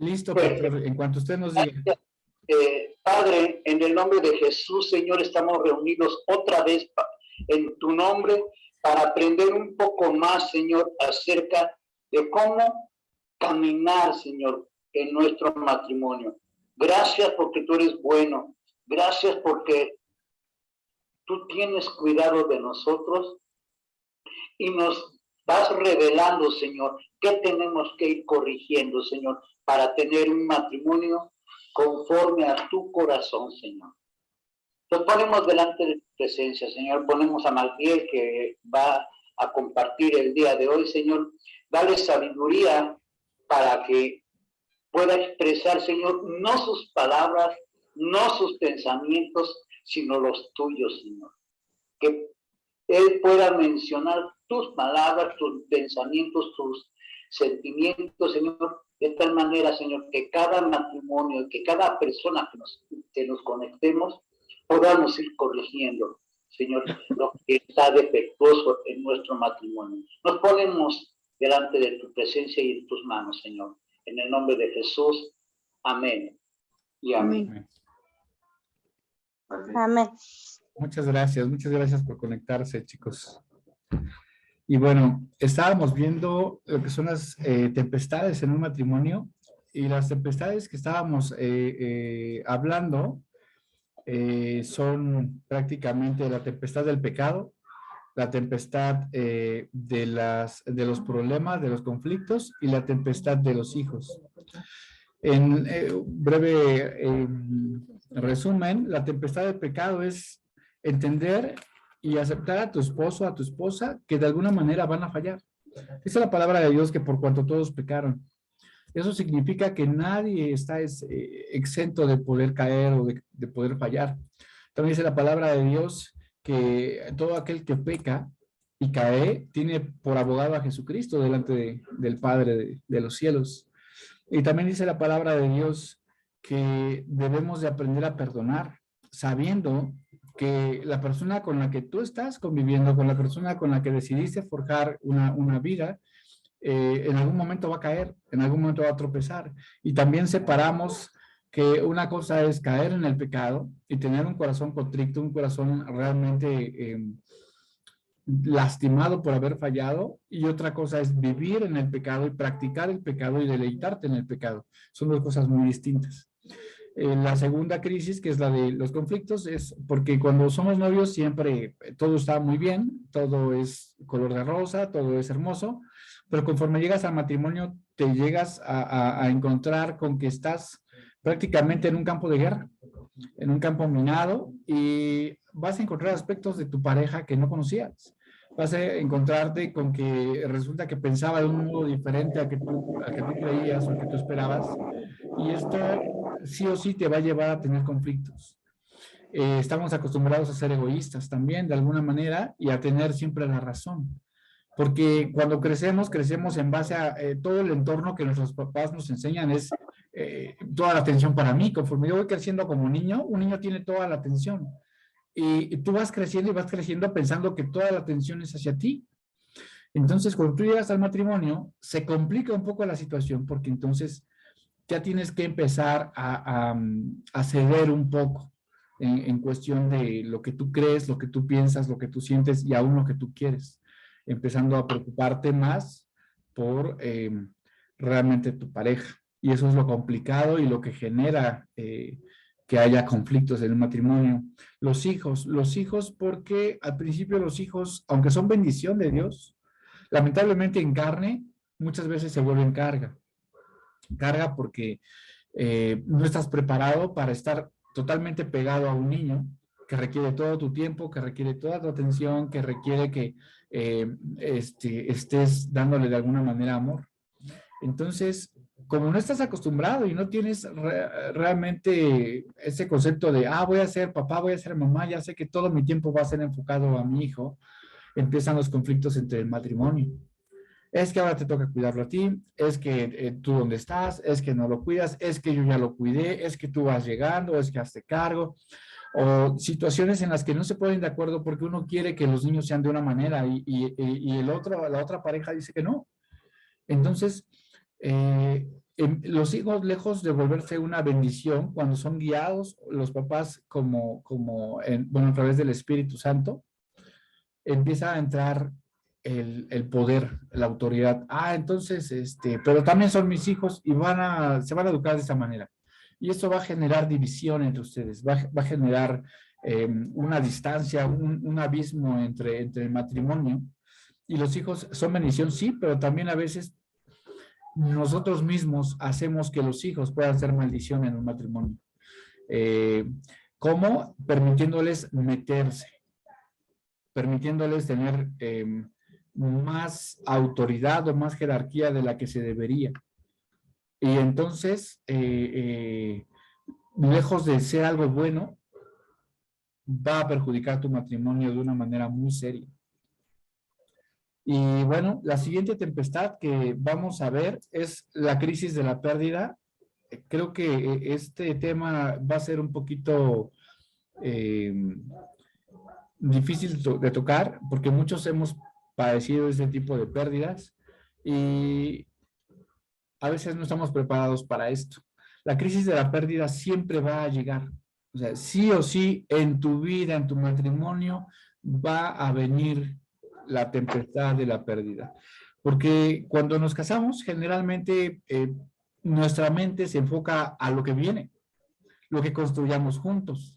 Listo, Fuerte. pastor, en cuanto usted nos diga. Padre, en el nombre de Jesús, Señor, estamos reunidos otra vez en tu nombre para aprender un poco más, Señor, acerca de cómo caminar, Señor, en nuestro matrimonio. Gracias porque tú eres bueno. Gracias porque tú tienes cuidado de nosotros y nos vas revelando, Señor, qué tenemos que ir corrigiendo, Señor, para tener un matrimonio conforme a tu corazón, Señor. Nos ponemos delante de tu presencia, Señor. Ponemos a Magdiel que va a compartir el día de hoy, Señor. Dale sabiduría para que pueda expresar, Señor, no sus palabras, no sus pensamientos, sino los tuyos, Señor. Que él pueda mencionar tus palabras, tus pensamientos, tus sentimientos, Señor, de tal manera, Señor, que cada matrimonio, que cada persona que nos conectemos, podamos ir corrigiendo, Señor, lo que está defectuoso en nuestro matrimonio. Nos ponemos delante de tu presencia y en tus manos, Señor. En el nombre de Jesús, amén y amén. Amén. Muchas gracias por conectarse, chicos. Y bueno, estábamos viendo lo que son las tempestades en un matrimonio, y las tempestades que estábamos hablando son prácticamente la tempestad del pecado, la tempestad de los problemas, de los conflictos, y la tempestad de los hijos. En breve resumen, la tempestad del pecado es entender y aceptar a tu esposo, a tu esposa, que de alguna manera van a fallar. Esa es la palabra de Dios, que por cuanto todos pecaron. Eso significa que nadie está exento de poder caer o de poder fallar. También dice la palabra de Dios que todo aquel que peca y cae tiene por abogado a Jesucristo delante del Padre de los cielos. Y también dice la palabra de Dios que debemos de aprender a perdonar, sabiendo que la persona con la que tú estás conviviendo, con la persona con la que decidiste forjar una vida, en algún momento va a caer, en algún momento va a tropezar. Y también separamos que una cosa es caer en el pecado y tener un corazón contrito, un corazón realmente lastimado por haber fallado, y otra cosa es vivir en el pecado y practicar el pecado y deleitarte en el pecado. Son dos cosas muy distintas. La segunda crisis, que es la de los conflictos, es porque cuando somos novios siempre todo está muy bien, todo es color de rosa, todo es hermoso, pero conforme llegas al matrimonio te llegas a encontrar con que estás prácticamente en un campo de guerra, en un campo minado, y vas a encontrar aspectos de tu pareja que no conocías. Vas a encontrarte con que resulta que pensaba de un modo diferente a que tú creías o que tú esperabas, y esto sí o sí te va a llevar a tener conflictos. Estamos acostumbrados a ser egoístas también, de alguna manera, y a tener siempre la razón. Porque cuando crecemos en base a todo el entorno que nuestros papás nos enseñan es toda la atención para mí. Conforme yo voy creciendo como niño, un niño tiene toda la atención. Y tú vas creciendo y vas creciendo pensando que toda la atención es hacia ti. Entonces, cuando tú llegas al matrimonio, se complica un poco la situación, porque entonces ya tienes que empezar a ceder un poco en cuestión de lo que tú crees, lo que tú piensas, lo que tú sientes y aún lo que tú quieres, empezando a preocuparte más por realmente tu pareja. Y eso es lo complicado y lo que genera que haya conflictos en el matrimonio. Los hijos, porque al principio los hijos, aunque son bendición de Dios, lamentablemente en carne, muchas veces se vuelven carga porque no estás preparado para estar totalmente pegado a un niño que requiere todo tu tiempo, que requiere toda tu atención, que requiere que estés dándole de alguna manera amor. Entonces, como no estás acostumbrado y no tienes realmente ese concepto de, voy a ser papá, voy a ser mamá, ya sé que todo mi tiempo va a ser enfocado a mi hijo, empiezan los conflictos entre el matrimonio. Es que ahora te toca cuidarlo a ti, es que tú dónde estás, es que no lo cuidas, es que yo ya lo cuidé, es que tú vas llegando, es que hazte cargo, o situaciones en las que no se ponen de acuerdo porque uno quiere que los niños sean de una manera y la otra pareja dice que no. Entonces, los hijos, lejos de volverse una bendición, cuando son guiados, los papás bueno, a través del Espíritu Santo, empieza a entrar el poder, la autoridad. Entonces, pero también son mis hijos y se van a educar de esta manera. Y esto va a generar división entre ustedes, va a generar una distancia, un abismo entre el matrimonio. Y los hijos son bendición, sí, pero también a veces nosotros mismos hacemos que los hijos puedan ser maldición en un matrimonio. ¿Cómo? Permitiéndoles meterse, permitiéndoles tener más autoridad o más jerarquía de la que se debería. Y entonces, lejos de ser algo bueno, va a perjudicar tu matrimonio de una manera muy seria. Y bueno, la siguiente tempestad que vamos a ver es la crisis de la pérdida. Creo que este tema va a ser un poquito difícil de tocar, porque muchos hemos padecido ese tipo de pérdidas y a veces no estamos preparados para esto. La crisis de la pérdida siempre va a llegar. O sea, sí o sí, en tu vida, en tu matrimonio, va a venir la tempestad de la pérdida. Porque cuando nos casamos, generalmente nuestra mente se enfoca a lo que viene, lo que construyamos juntos,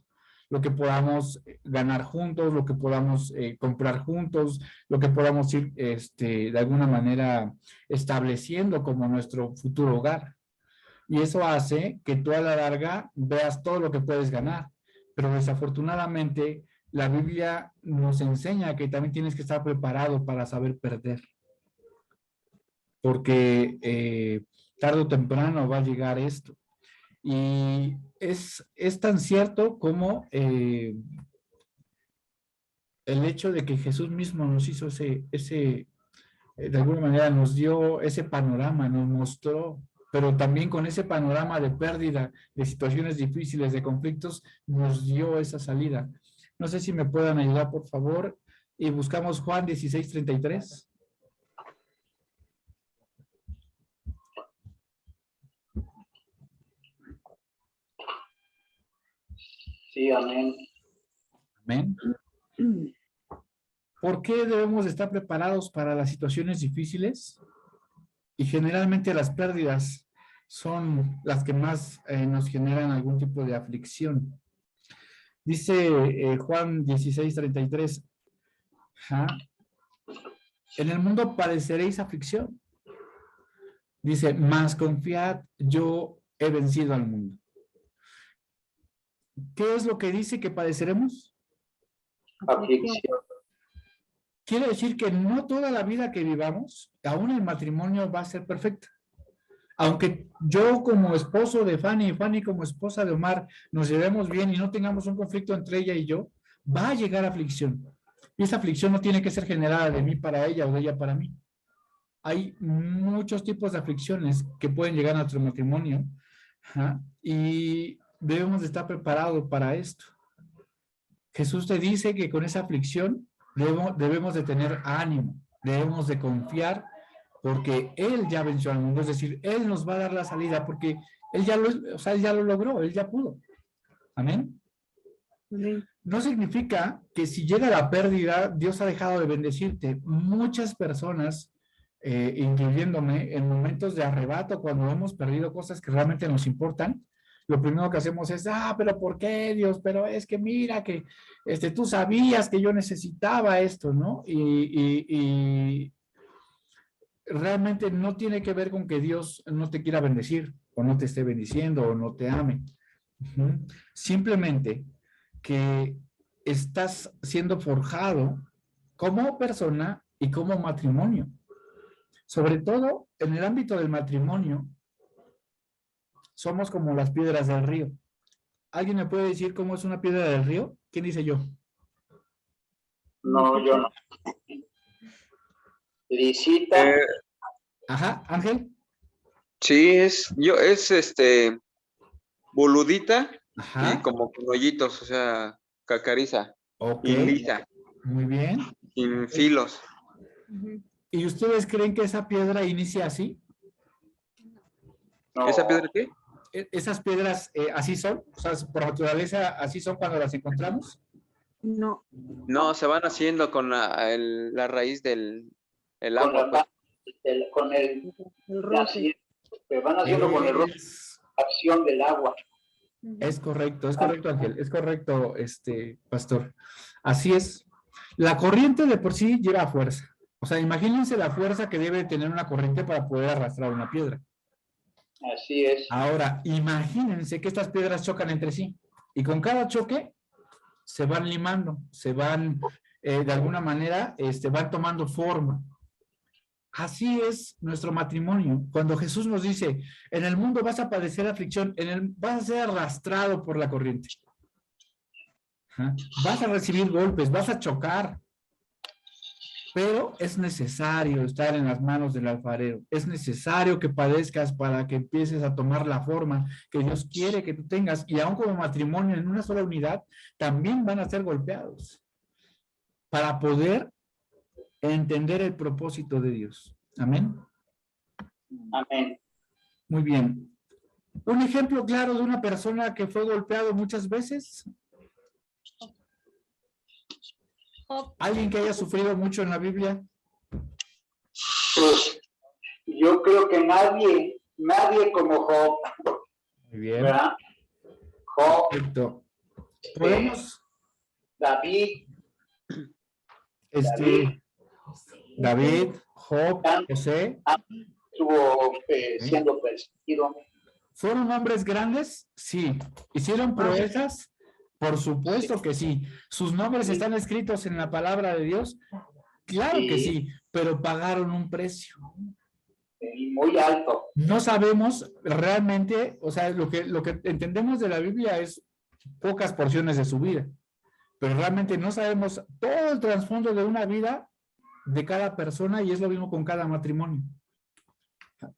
lo que podamos ganar juntos, lo que podamos comprar juntos, lo que podamos ir de alguna manera estableciendo como nuestro futuro hogar. Y eso hace que tú a la larga veas todo lo que puedes ganar. Pero desafortunadamente la Biblia nos enseña que también tienes que estar preparado para saber perder. Porque tarde o temprano va a llegar esto. Y es tan cierto como el hecho de que Jesús mismo nos hizo de alguna manera nos dio ese panorama, nos mostró, pero también con ese panorama de pérdida, de situaciones difíciles, de conflictos, nos dio esa salida. No sé si me puedan ayudar, por favor, y buscamos Juan 16:33. Sí, amén. Amén. ¿Por qué debemos estar preparados para las situaciones difíciles? Y generalmente las pérdidas son las que más nos generan algún tipo de aflicción. Dice Juan 16:33, en el mundo padeceréis aflicción. Dice, mas confiad, yo he vencido al mundo. ¿Qué es lo que dice que padeceremos? Aflicción. Quiere decir que no toda la vida que vivamos, aún el matrimonio va a ser perfecta. Aunque yo como esposo de Fanny y Fanny como esposa de Omar nos llevemos bien y no tengamos un conflicto entre ella y yo, va a llegar aflicción. Y esa aflicción no tiene que ser generada de mí para ella o de ella para mí. Hay muchos tipos de aflicciones que pueden llegar a nuestro matrimonio y debemos de estar preparados para esto. Jesús te dice que con esa aflicción debemos de tener ánimo, debemos de confiar porque Él ya venció al mundo, es decir, Él nos va a dar la salida porque Él ya lo logró, Él ya pudo. Amén. No significa que si llega la pérdida, Dios ha dejado de bendecirte. Muchas personas, incluyéndome, en momentos de arrebato, cuando hemos perdido cosas que realmente nos importan, lo primero que hacemos es, pero ¿por qué, Dios? Pero es que mira que tú sabías que yo necesitaba esto, ¿no? Y realmente no tiene que ver con que Dios no te quiera bendecir, o no te esté bendiciendo, o no te ame. Simplemente que estás siendo forjado como persona y como matrimonio. Sobre todo en el ámbito del matrimonio, somos como las piedras del río. ¿Alguien me puede decir cómo es una piedra del río? ¿Quién dice yo? No, yo no. Visita. Ajá, Ángel. Sí, es boludita. Ajá. Y como con hoyitos, o sea, cacariza. Ok. Y lisa. Muy bien. Sin filos. ¿Y ustedes creen que esa piedra inicia así? No. ¿Esa piedra qué? Esas piedras así son, o sea, por naturaleza así son cuando las encontramos. No. No, se van haciendo con la raíz del Con agua. la, Pues. con El la- roce. se van haciendo con el roce, acción del agua. Es correcto, Ángel, es correcto, pastor. Así es. La corriente de por sí lleva fuerza. O sea, imagínense la fuerza que debe tener una corriente para poder arrastrar una piedra. Así es. Ahora, imagínense que estas piedras chocan entre sí y con cada choque se van limando, se van, de alguna manera, van tomando forma. Así es nuestro matrimonio. Cuando Jesús nos dice, en el mundo vas a padecer aflicción, vas a ser arrastrado por la corriente. ¿Ah? Vas a recibir golpes, vas a chocar. Pero es necesario estar en las manos del alfarero. Es necesario que padezcas para que empieces a tomar la forma que Dios quiere que tú tengas. Y aún como matrimonio en una sola unidad, también van a ser golpeados para poder entender el propósito de Dios. Amén. Amén. Muy bien. Un ejemplo claro de una persona que fue golpeado muchas veces. ¿Alguien que haya sufrido mucho en la Biblia? Pues yo creo que nadie como Job, Muy bien. ¿verdad? Job, Perfecto. Podemos, David, David, Job, José, estuvo siendo perseguido. ¿fueron hombres grandes? Sí. ¿Hicieron proezas? Por supuesto que sí. ¿Sus nombres están escritos en la palabra de Dios? Claro que sí, pero pagaron un precio. Muy alto. No sabemos realmente, o sea, lo que entendemos de la Biblia es pocas porciones de su vida, pero realmente no sabemos todo el trasfondo de una vida de cada persona y es lo mismo con cada matrimonio.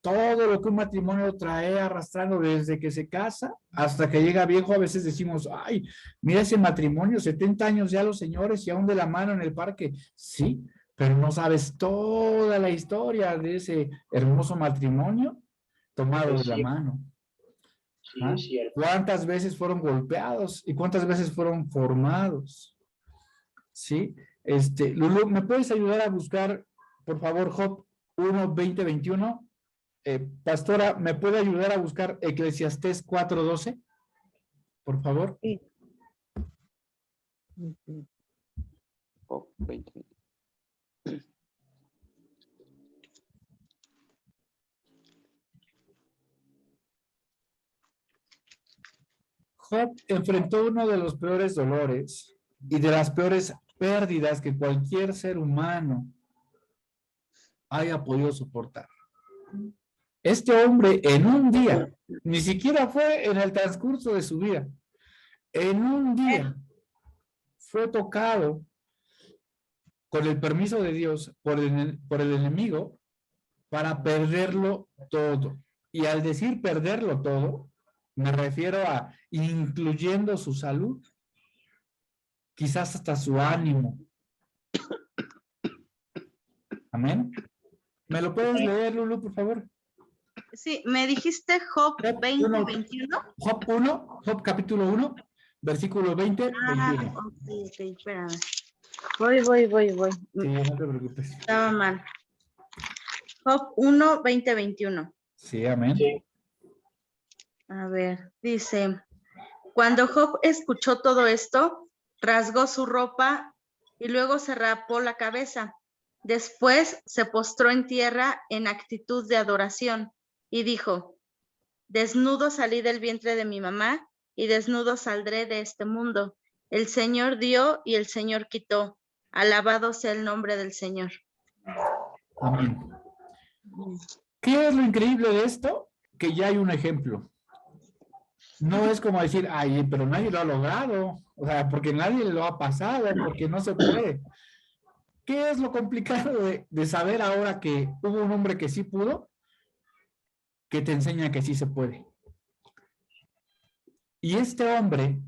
Todo lo que un matrimonio trae arrastrando desde que se casa hasta que llega viejo, a veces decimos, ay, mira ese matrimonio, 70 años ya los señores y aún de la mano en el parque. Sí, pero no sabes toda la historia de ese hermoso matrimonio tomado de la mano. Sí, ¿Ah? es cierto. ¿Cuántas veces fueron golpeados y cuántas veces fueron formados? ¿Sí? Lulú, ¿me puedes ayudar a buscar, por favor, Job 1, 20, 21? Pastora, ¿me puede ayudar a buscar Eclesiastés 4:12? Por favor. Sí. Oh, 20. Job enfrentó uno de los peores dolores y de las peores pérdidas que cualquier ser humano haya podido soportar. Este hombre en un día, ni siquiera fue en el transcurso de su vida, en un día fue tocado con el permiso de Dios por el enemigo para perderlo todo. Y al decir perderlo todo, me refiero a incluyendo su salud, quizás hasta su ánimo. Amén. ¿Me lo puedes leer, Lulu, por favor? Sí, me dijiste Job 20, 21. Job capítulo 1, versículo 20, 21. Ok, espérame. Voy. Sí, no te preocupes. Estaba mal. Job 1, 20, 21. Sí, amén. Sí. A ver, dice, cuando Job escuchó todo esto, rasgó su ropa y luego se rapó la cabeza. Después se postró en tierra en actitud de adoración y dijo, desnudo salí del vientre de mi mamá y desnudo saldré de este mundo. El Señor dio y el Señor quitó. Alabado sea el nombre del Señor. Amén. ¿Qué es lo increíble de esto? Que ya hay un ejemplo. No es como decir, ay, pero nadie lo ha logrado, o sea, porque nadie lo ha pasado, porque no se puede. ¿Qué es lo complicado de saber ahora que hubo un hombre que sí pudo? Que te enseña que sí se puede. Y este hombre,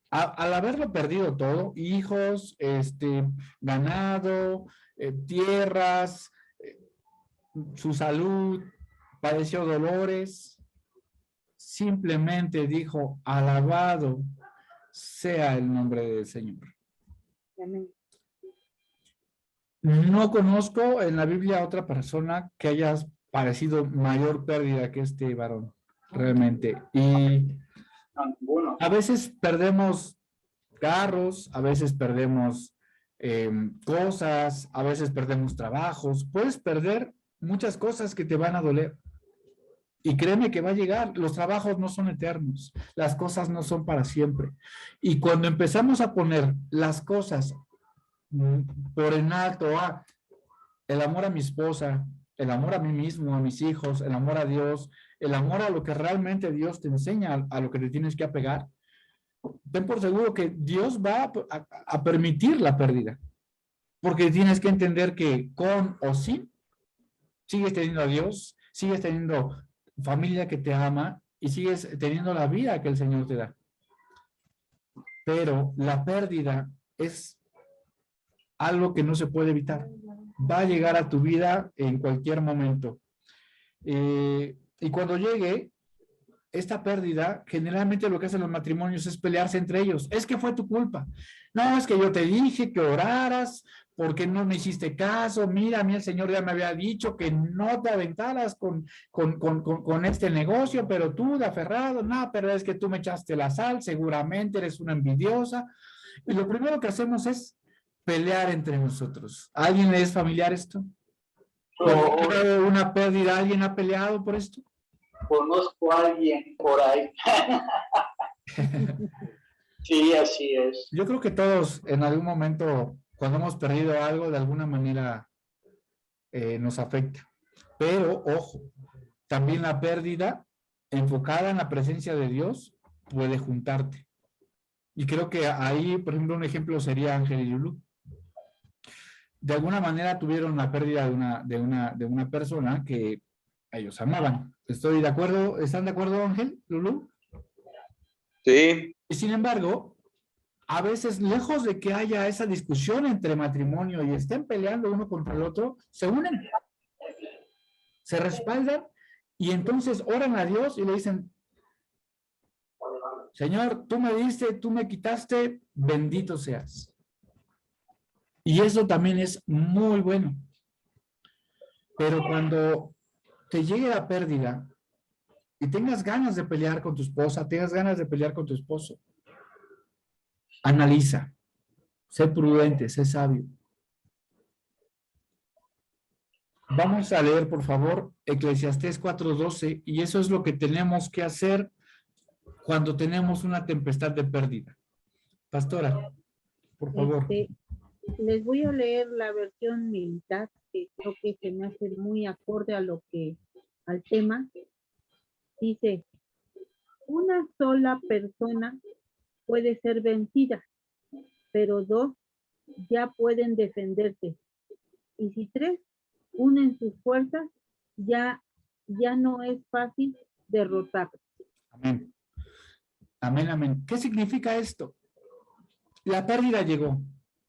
al haberlo perdido todo, hijos, ganado, tierras, su salud, padeció dolores, simplemente dijo, alabado sea el nombre del Señor. Amén. No conozco en la Biblia otra persona que haya padecido mayor pérdida que este varón, realmente. Y Ninguno. a veces perdemos carros, a veces perdemos cosas, a veces perdemos trabajos. Puedes perder muchas cosas que te van a doler. Y créeme que va a llegar. Los trabajos no son eternos. Las cosas no son para siempre. Y cuando empezamos a poner las cosas por en alto, el amor a mi esposa, el amor a mí mismo, a mis hijos, el amor a Dios, el amor a lo que realmente Dios te enseña, a lo que te tienes que apegar, ten por seguro que Dios va a permitir la pérdida. Porque tienes que entender que con o sin, sigues teniendo a Dios, sigues teniendo familia que te ama y sigues teniendo la vida que el Señor te da. Pero la pérdida es algo que no se puede evitar. Va a llegar a tu vida en cualquier momento. Y cuando llegue esta pérdida, generalmente lo que hacen los matrimonios es pelearse entre ellos. Es que fue tu culpa. No, es que yo te dije que oraras, porque no me hiciste caso. Mira, a mí el Señor ya me había dicho que no te aventaras con este negocio, pero tú de aferrado, no, pero es que tú me echaste la sal, seguramente eres una envidiosa. Y lo primero que hacemos es pelear entre nosotros. ¿A alguien le es familiar esto? ¿Cuando una pérdida, alguien ha peleado por esto? Conozco a alguien por ahí. Sí, así es. Yo creo que todos en algún momento, cuando hemos perdido algo, de alguna manera nos afecta. Pero, ojo, también la pérdida enfocada en la presencia de Dios puede juntarte. Y creo que ahí, por ejemplo, un ejemplo sería Ángel y Lulú. De alguna manera tuvieron la pérdida de una persona que ellos amaban. ¿Estoy de acuerdo? ¿Están de acuerdo, Ángel, Lulú? Sí, Y sin embargo, a veces, lejos de que haya esa discusión entre matrimonio y estén peleando uno contra el otro, se unen, se respaldan y entonces oran a Dios y le dicen, Señor, tú me diste, tú me quitaste, bendito seas. Y eso también es muy bueno. Pero cuando te llegue la pérdida y tengas ganas de pelear con tu esposa, tengas ganas de pelear con tu esposo, analiza, sé prudente, sé sabio. Vamos a leer, por favor, Eclesiastés 4:12, y eso es lo que tenemos que hacer cuando tenemos una tempestad de pérdida. Pastora, por favor. Les voy a leer la versión militar, que creo que se me hace muy acorde a al tema. Dice, una sola persona puede ser vencida, pero dos ya pueden defenderse. Y si tres unen sus fuerzas, ya no es fácil derrotar. Amén. Amén, amén. ¿Qué significa esto? La pérdida llegó,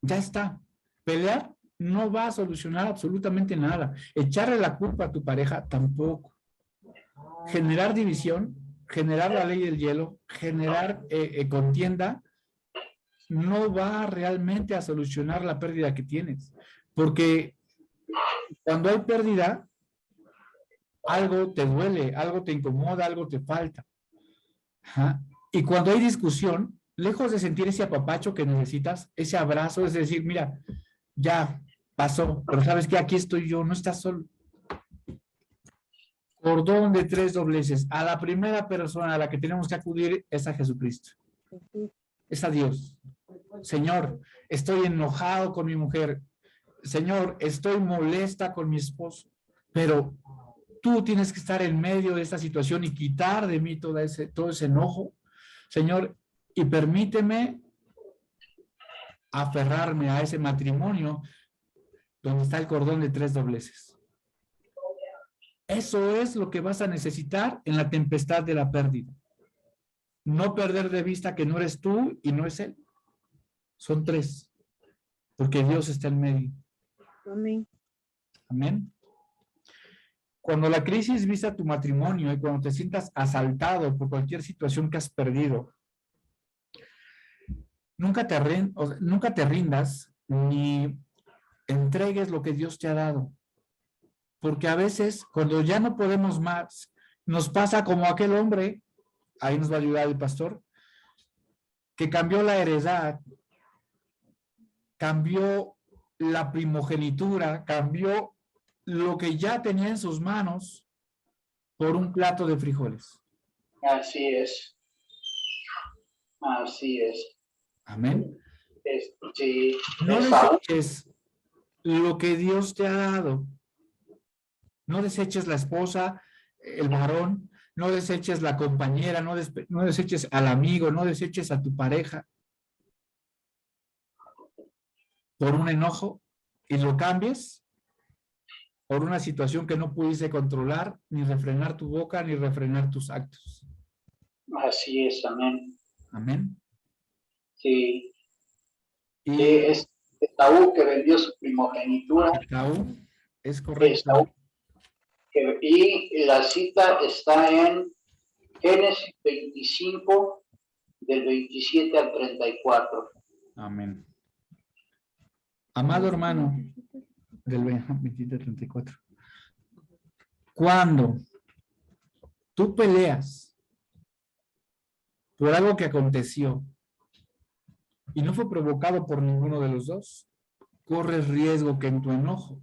ya está. Pelear no va a solucionar absolutamente nada. Echarle la culpa a tu pareja tampoco. Generar división, generar la ley del hielo, generar contienda, no va realmente a solucionar la pérdida que tienes. Porque cuando hay pérdida, algo te duele, algo te incomoda, algo te falta. Ajá. Y cuando hay discusión, lejos de sentir ese apapacho que necesitas, ese abrazo, es decir, mira, ya pasó, pero sabes que aquí estoy yo, no estás solo. Cordón de 3 dobleces. A la primera persona a la que tenemos que acudir es a Jesucristo. Es a Dios. Señor, estoy enojado con mi mujer. Señor, estoy molesta con mi esposo. Pero tú tienes que estar en medio de esta situación y quitar de mí todo ese enojo, Señor, y permíteme aferrarme a ese matrimonio donde está el cordón de 3 dobleces. Eso es lo que vas a necesitar en la tempestad de la pérdida. No perder de vista que no eres tú y no es él. Son 3, porque Dios está en medio. Amén. Amén. Cuando la crisis visa tu matrimonio y cuando te sientas asaltado por cualquier situación que has perdido, nunca te rindas ni entregues lo que Dios te ha dado. Porque a veces, cuando ya no podemos más, nos pasa como aquel hombre, ahí nos va a ayudar el pastor, que cambió la heredad, cambió la primogenitura, cambió lo que ya tenía en sus manos por un plato de frijoles. Así es. Así es. Amén. Sí, No Esaú, deseches lo que Dios te ha dado. No deseches la esposa, el varón, no deseches la compañera, no deseches al amigo, no deseches a tu pareja por un enojo y lo cambies por una situación que no pudiste controlar, ni refrenar tu boca, ni refrenar tus actos. así es, amén. Amén. Sí, Y es Esaú que vendió su primogenitura. Esaú, es correcto. Esaú, y la cita está en Génesis 25, del 27 al 34. Amén. Amado hermano, del 27-34. Cuando tú peleas por algo que aconteció y no fue provocado por ninguno de los dos, corres riesgo que en tu enojo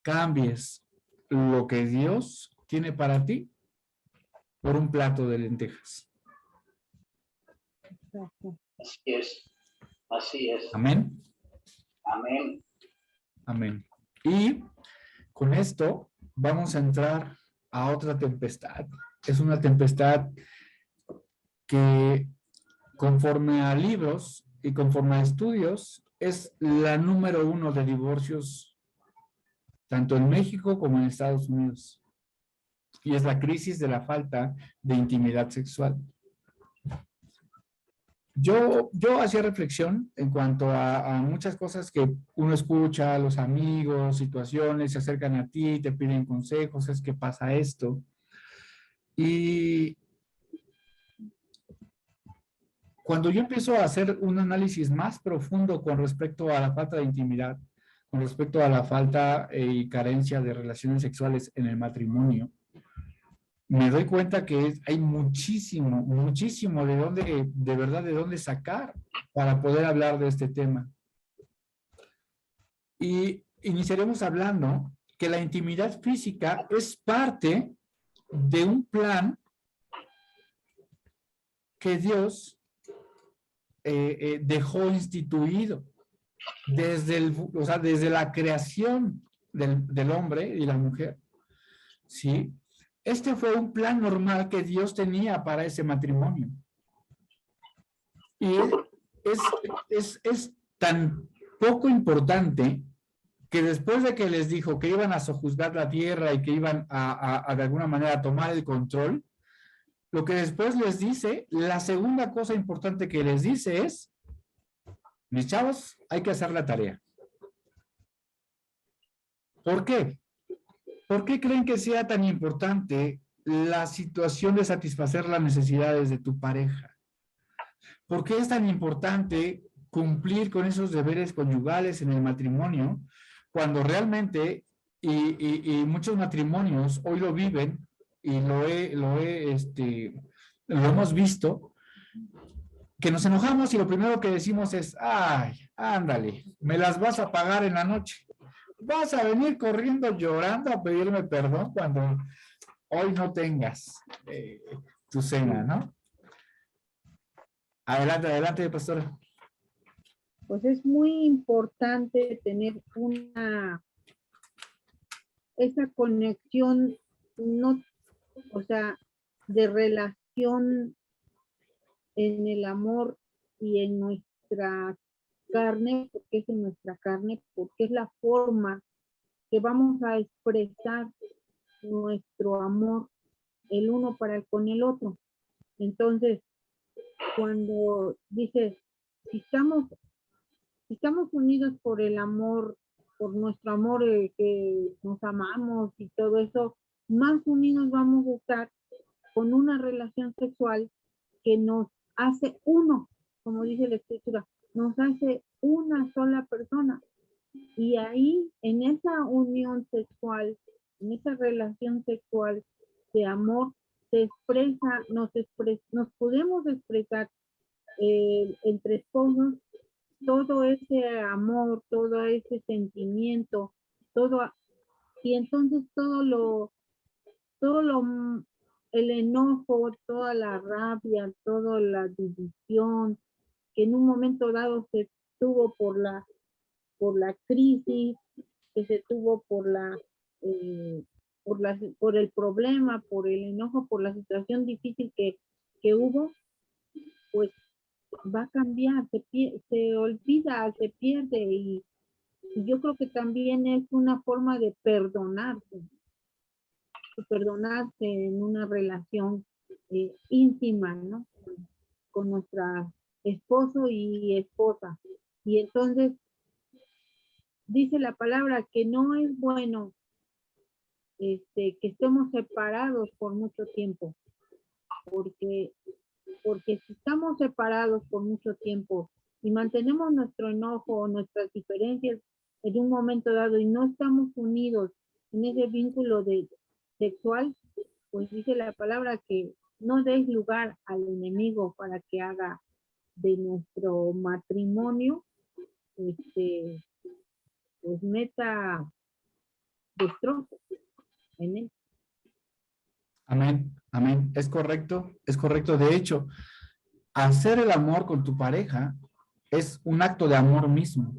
cambies lo que Dios tiene para ti por un plato de lentejas. Exacto. Así es. Así es. Amén. Amén. Amén. Y con esto vamos a entrar a otra tempestad. Es una tempestad que, conforme a libros y conforme a estudios, es la número 1 de divorcios tanto en México como en Estados Unidos. Y es la crisis de la falta de intimidad sexual. Yo hacía reflexión en cuanto a muchas cosas que uno escucha, los amigos, situaciones, se acercan a ti, te piden consejos, es que pasa esto. Y cuando yo empiezo a hacer un análisis más profundo con respecto a la falta de intimidad, con respecto a la falta y carencia de relaciones sexuales en el matrimonio, me doy cuenta que hay muchísimo de verdad de dónde sacar para poder hablar de este tema. Y iniciaremos hablando que la intimidad física es parte de un plan que Dios dejó instituido desde la creación del hombre y la mujer, ¿sí? Este fue un plan normal que Dios tenía para ese matrimonio. Y es tan poco importante que después de que les dijo que iban a sojuzgar la tierra y que iban a de alguna manera tomar el control, lo que después les dice, la segunda cosa importante que les dice es, mis chavos, hay que hacer la tarea. ¿Por qué? ¿Por qué creen que sea tan importante la situación de satisfacer las necesidades de tu pareja? ¿Por qué es tan importante cumplir con esos deberes conyugales en el matrimonio cuando realmente, y muchos matrimonios hoy lo viven y lo hemos visto, que nos enojamos y lo primero que decimos es, ay, ándale, me las vas a pagar en la noche. Vas a venir corriendo llorando a pedirme perdón cuando hoy no tengas tu cena, ¿no? Adelante, pastora. Pues es muy importante tener esa conexión, no, o sea, de relación en el amor y en nuestra carne, porque es en nuestra carne, porque es la forma que vamos a expresar nuestro amor el uno con el otro. Entonces, cuando dices, si estamos unidos por el amor, por nuestro amor, que nos amamos y todo eso, más unidos vamos a estar con una relación sexual que nos hace uno, como dice la escritura, nos hace una sola persona. Y ahí, en esa unión sexual, en esa relación sexual de amor, se expresa, nos podemos expresar entre esposos todo ese amor, todo ese sentimiento, todo, y entonces el enojo, toda la rabia, toda la división que en un momento dado se tuvo por la crisis, que se tuvo por el problema, por el enojo, por la situación difícil que hubo, pues va a cambiar, se olvida, se pierde, y yo creo que también es una forma de perdonarse en una relación íntima, ¿no? Con nuestra esposo y esposa. Y entonces dice la palabra que no es bueno que estemos separados por mucho tiempo, porque si estamos separados por mucho tiempo y mantenemos nuestro enojo o nuestras diferencias en un momento dado y no estamos unidos en ese vínculo sexual, pues dice la palabra que no deis lugar al enemigo para que haga de nuestro matrimonio, pues meta destrozo en él. Amén, amén. Es correcto, es correcto. De hecho, hacer el amor con tu pareja es un acto de amor mismo.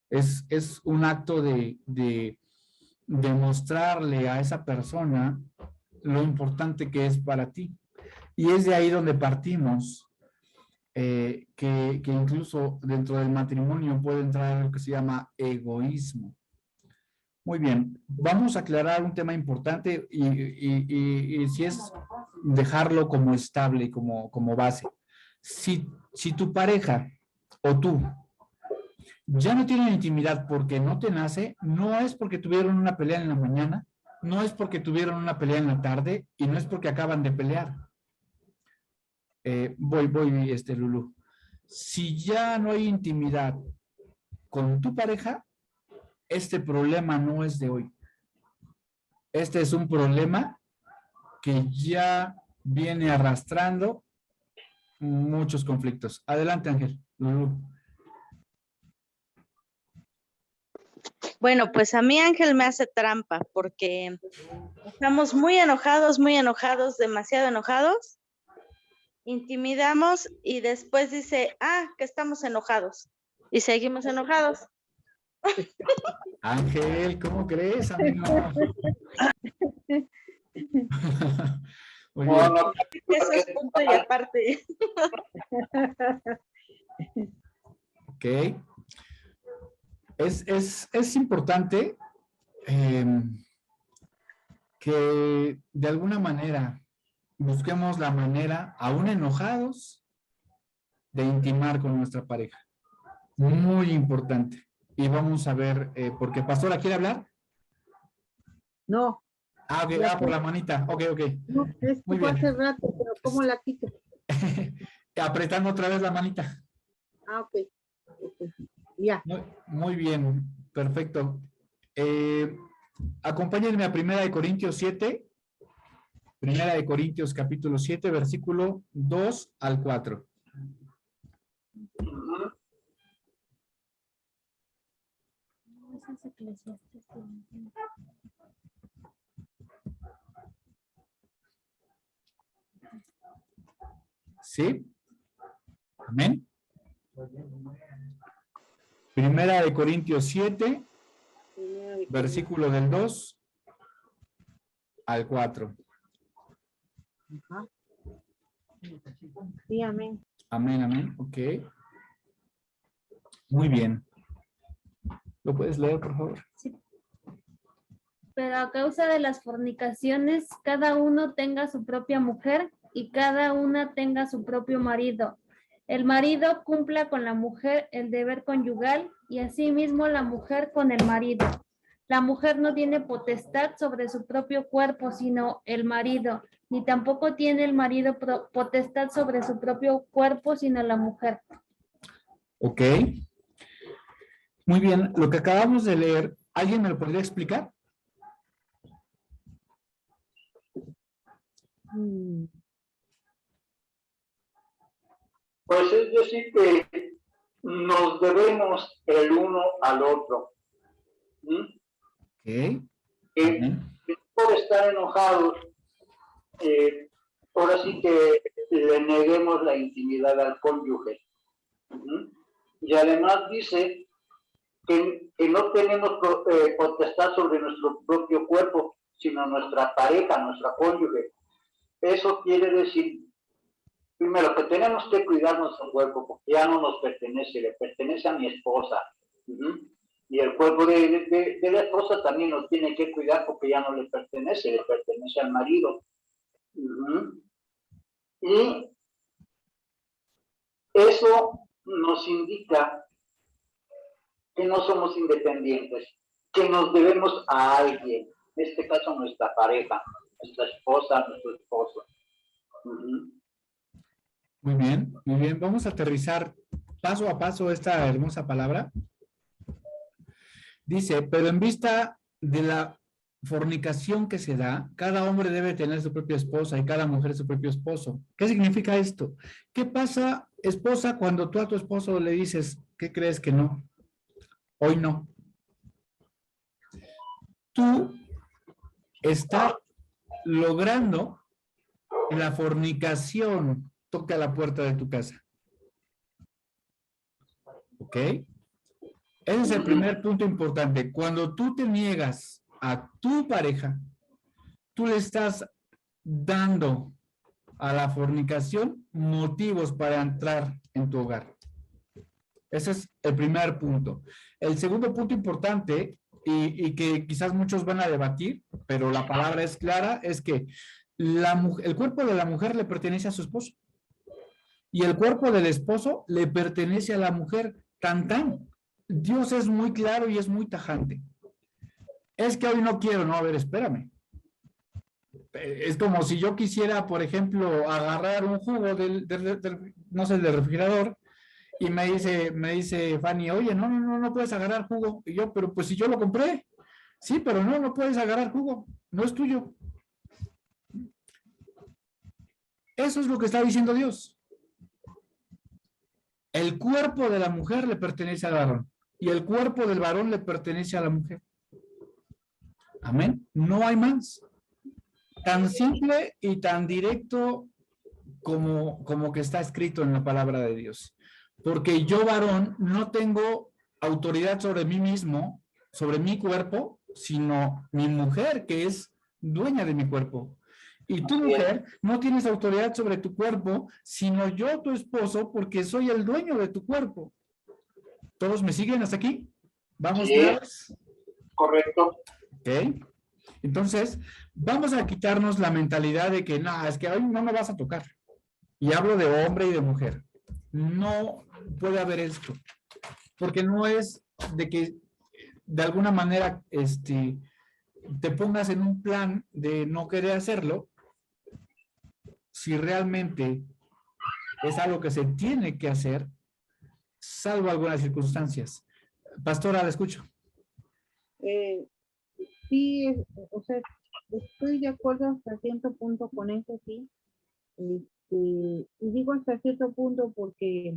Es un acto de demostrarle a esa persona lo importante que es para ti. Y es de ahí donde partimos, que incluso dentro del matrimonio puede entrar lo que se llama egoísmo. Muy bien, vamos a aclarar un tema importante y si es dejarlo como estable, como base. Si tu pareja o tú ya no tienen intimidad porque no te nace, no es porque tuvieron una pelea en la mañana, no es porque tuvieron una pelea en la tarde y no es porque acaban de pelear. Voy, Lulú. Si ya no hay intimidad con tu pareja, este problema no es de hoy. Este es un problema que ya viene arrastrando muchos conflictos. Adelante, Ángel. Lulú. Bueno, pues a mí Ángel me hace trampa porque estamos muy enojados, demasiado enojados. Intimidamos y después dice, que estamos enojados. Y seguimos enojados. Ángel, ¿cómo crees, amigo? Muy bien. No, Eso es punto y aparte. Ok. Es importante que de alguna manera busquemos la manera, aún enojados, de intimar con nuestra pareja. Muy importante. Y vamos a ver, porque Pastora, ¿quiere hablar? No. Ok, por la manita. Ok. No, es Muy que fue bien. hace rato, pero ¿cómo la quito? Apretando otra vez la manita. Ok. Ya. Muy bien, perfecto. Acompáñenme a 1 Corintios 7. 1 Corintios capítulo 7, versículo 2 al 4. ¿Sí? Amén. 1 Corintios 7, versículo del 2 al 4. Ajá. Sí, amén. Amén, ok. Muy bien. ¿Lo puedes leer, por favor? Sí. Pero a causa de las fornicaciones, cada uno tenga su propia mujer y cada una tenga su propio marido. El marido cumpla con la mujer el deber conyugal y asimismo la mujer con el marido. La mujer no tiene potestad sobre su propio cuerpo, sino el marido, ni tampoco tiene el marido potestad sobre su propio cuerpo, sino la mujer. Ok. Muy bien, lo que acabamos de leer, ¿alguien me lo podría explicar? Pues es decir que nos debemos el uno al otro. ¿Mm? Ok. Que por estar enojados, ahora sí que le neguemos la intimidad al cónyuge. ¿Mm? Y además dice que no tenemos potestad sobre nuestro propio cuerpo, sino nuestra pareja, nuestra cónyuge. Eso quiere decir, primero, que tenemos que cuidar nuestro cuerpo, porque ya no nos pertenece, le pertenece a mi esposa. Y el cuerpo de la esposa también nos tiene que cuidar porque ya no le pertenece al marido. Y eso nos indica que no somos independientes, que nos debemos a alguien, en este caso nuestra pareja, nuestra esposa, nuestro esposo. Muy bien, muy bien. Vamos a aterrizar paso a paso esta hermosa palabra. Dice, pero en vista de la fornicación que se da, cada hombre debe tener su propia esposa y cada mujer su propio esposo. ¿Qué significa esto? ¿Qué pasa, esposa, cuando tú a tu esposo le dices, ¿qué crees que no? Hoy no. Tú estás logrando que la fornicación toque a la puerta de tu casa. ¿Ok? Ese es el primer punto importante. Cuando tú te niegas a tu pareja, tú le estás dando a la fornicación motivos para entrar en tu hogar. Ese es el primer punto. El segundo punto importante, y que quizás muchos van a debatir, pero la palabra es clara, es que el cuerpo de la mujer le pertenece a su esposo. Y el cuerpo del esposo le pertenece a la mujer. Tan tan. Dios es muy claro y es muy tajante. Es que hoy no quiero, no, a ver, espérame. Es como si yo quisiera, por ejemplo, agarrar un jugo no sé, del refrigerador, y me dice Fanny, oye, no puedes agarrar jugo. Y yo, pero pues si yo lo compré. Sí, pero no puedes agarrar jugo, no es tuyo. Eso es lo que está diciendo Dios. El cuerpo de la mujer le pertenece al varón y el cuerpo del varón le pertenece a la mujer. Amén. No hay más. Tan simple y tan directo como que está escrito en la palabra de Dios. Porque yo, varón, no tengo autoridad sobre mí mismo, sobre mi cuerpo, sino mi mujer, que es dueña de mi cuerpo. Y tu mujer no tienes autoridad sobre tu cuerpo, sino yo, tu esposo, porque soy el dueño de tu cuerpo. ¿Todos me siguen hasta aquí? ¿Vamos claros? Correcto. Ok. Entonces, vamos a quitarnos la mentalidad de que, no, es que hoy no me vas a tocar. Y hablo de hombre y de mujer. No puede haber esto. Porque no es de que de alguna manera te pongas en un plan de no querer hacerlo, si realmente es algo que se tiene que hacer, salvo algunas circunstancias. Pastora, la escucho. Sí, o sea, estoy de acuerdo hasta cierto punto con eso, sí. Y digo hasta cierto punto porque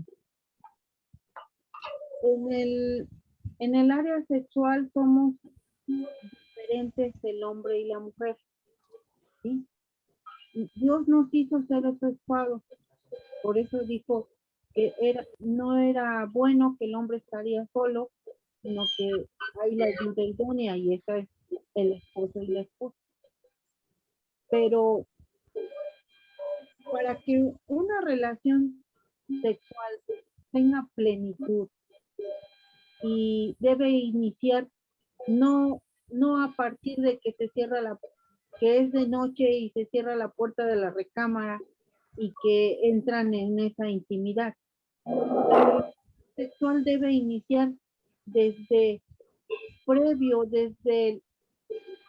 en el área sexual somos diferentes el hombre y la mujer, ¿sí? Dios nos hizo seres sexuados, por eso dijo que no era bueno que el hombre estaría solo, sino que hay la ayuda idónea y esa es el esposo y la esposa. Pero para que una relación sexual tenga plenitud y debe iniciar no a partir de que se cierra que es de noche y se cierra la puerta de la recámara y que entran en esa intimidad. La relación sexual debe iniciar desde previo, desde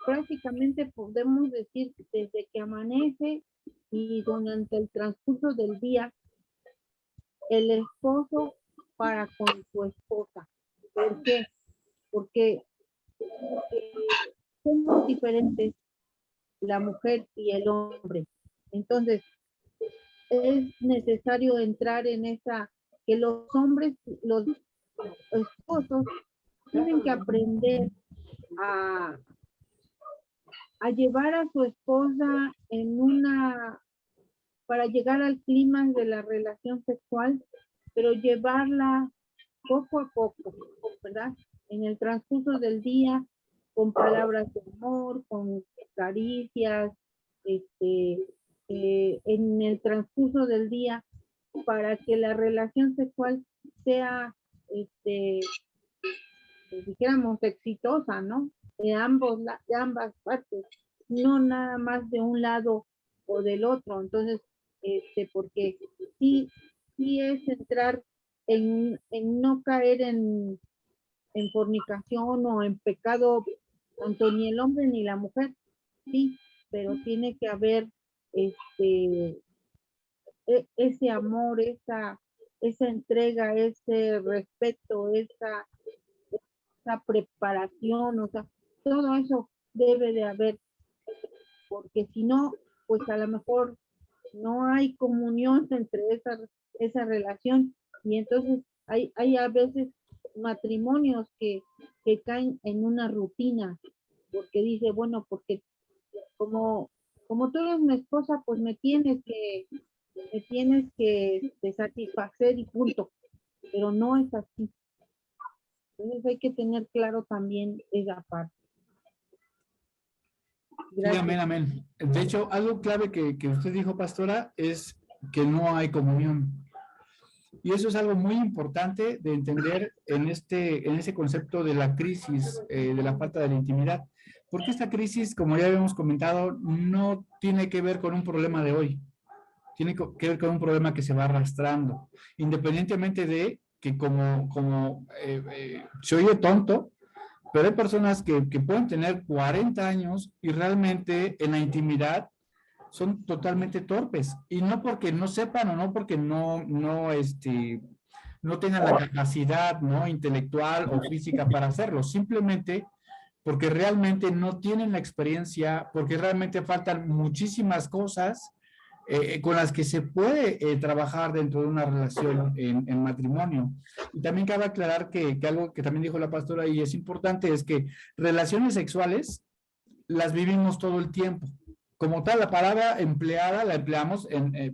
prácticamente podemos decir desde que amanece y durante el transcurso del día, el esposo para con su esposa. ¿Por qué? Porque somos diferentes, la mujer y el hombre. Entonces, es necesario entrar en esa, que los hombres, los esposos, tienen que aprender a llevar a su esposa en una, para llegar al clímax de la relación sexual, pero llevarla poco a poco, ¿verdad? En el transcurso del día, con palabras de amor, con caricias, en el transcurso del día, para que la relación sexual sea, dijéramos, exitosa, ¿no? De ambas partes, no nada más de un lado o del otro. Entonces, porque sí es entrar en no caer en fornicación o en pecado, tanto ni el hombre ni la mujer, sí, pero tiene que haber ese amor, esa entrega, ese respeto, esa preparación, o sea, todo eso debe de haber, porque si no, pues a lo mejor no hay comunión entre esa relación, y entonces hay a veces matrimonios que caen en una rutina, porque dice, bueno, porque como tú eres mi esposa, pues me tienes que satisfacer y punto, pero no es así. Entonces hay que tener claro también esa parte. Sí, amén, amén. De hecho, algo clave que usted dijo, pastora, es que no hay comunión. Y eso es algo muy importante de entender en ese concepto de la crisis, de la falta de la intimidad. Porque esta crisis, como ya habíamos comentado, no tiene que ver con un problema de hoy. Tiene que ver con un problema que se va arrastrando. Independientemente de que se oye tonto, pero hay personas que pueden tener 40 años y realmente en la intimidad son totalmente torpes. Y no porque no sepan o no porque no tengan la capacidad, ¿no?, intelectual o física para hacerlo. Simplemente porque realmente no tienen la experiencia, porque realmente faltan muchísimas cosas con las que se puede trabajar dentro de una relación en matrimonio. Y también cabe aclarar que algo que también dijo la pastora y es importante es que relaciones sexuales las vivimos todo el tiempo. Como tal, la palabra empleada la empleamos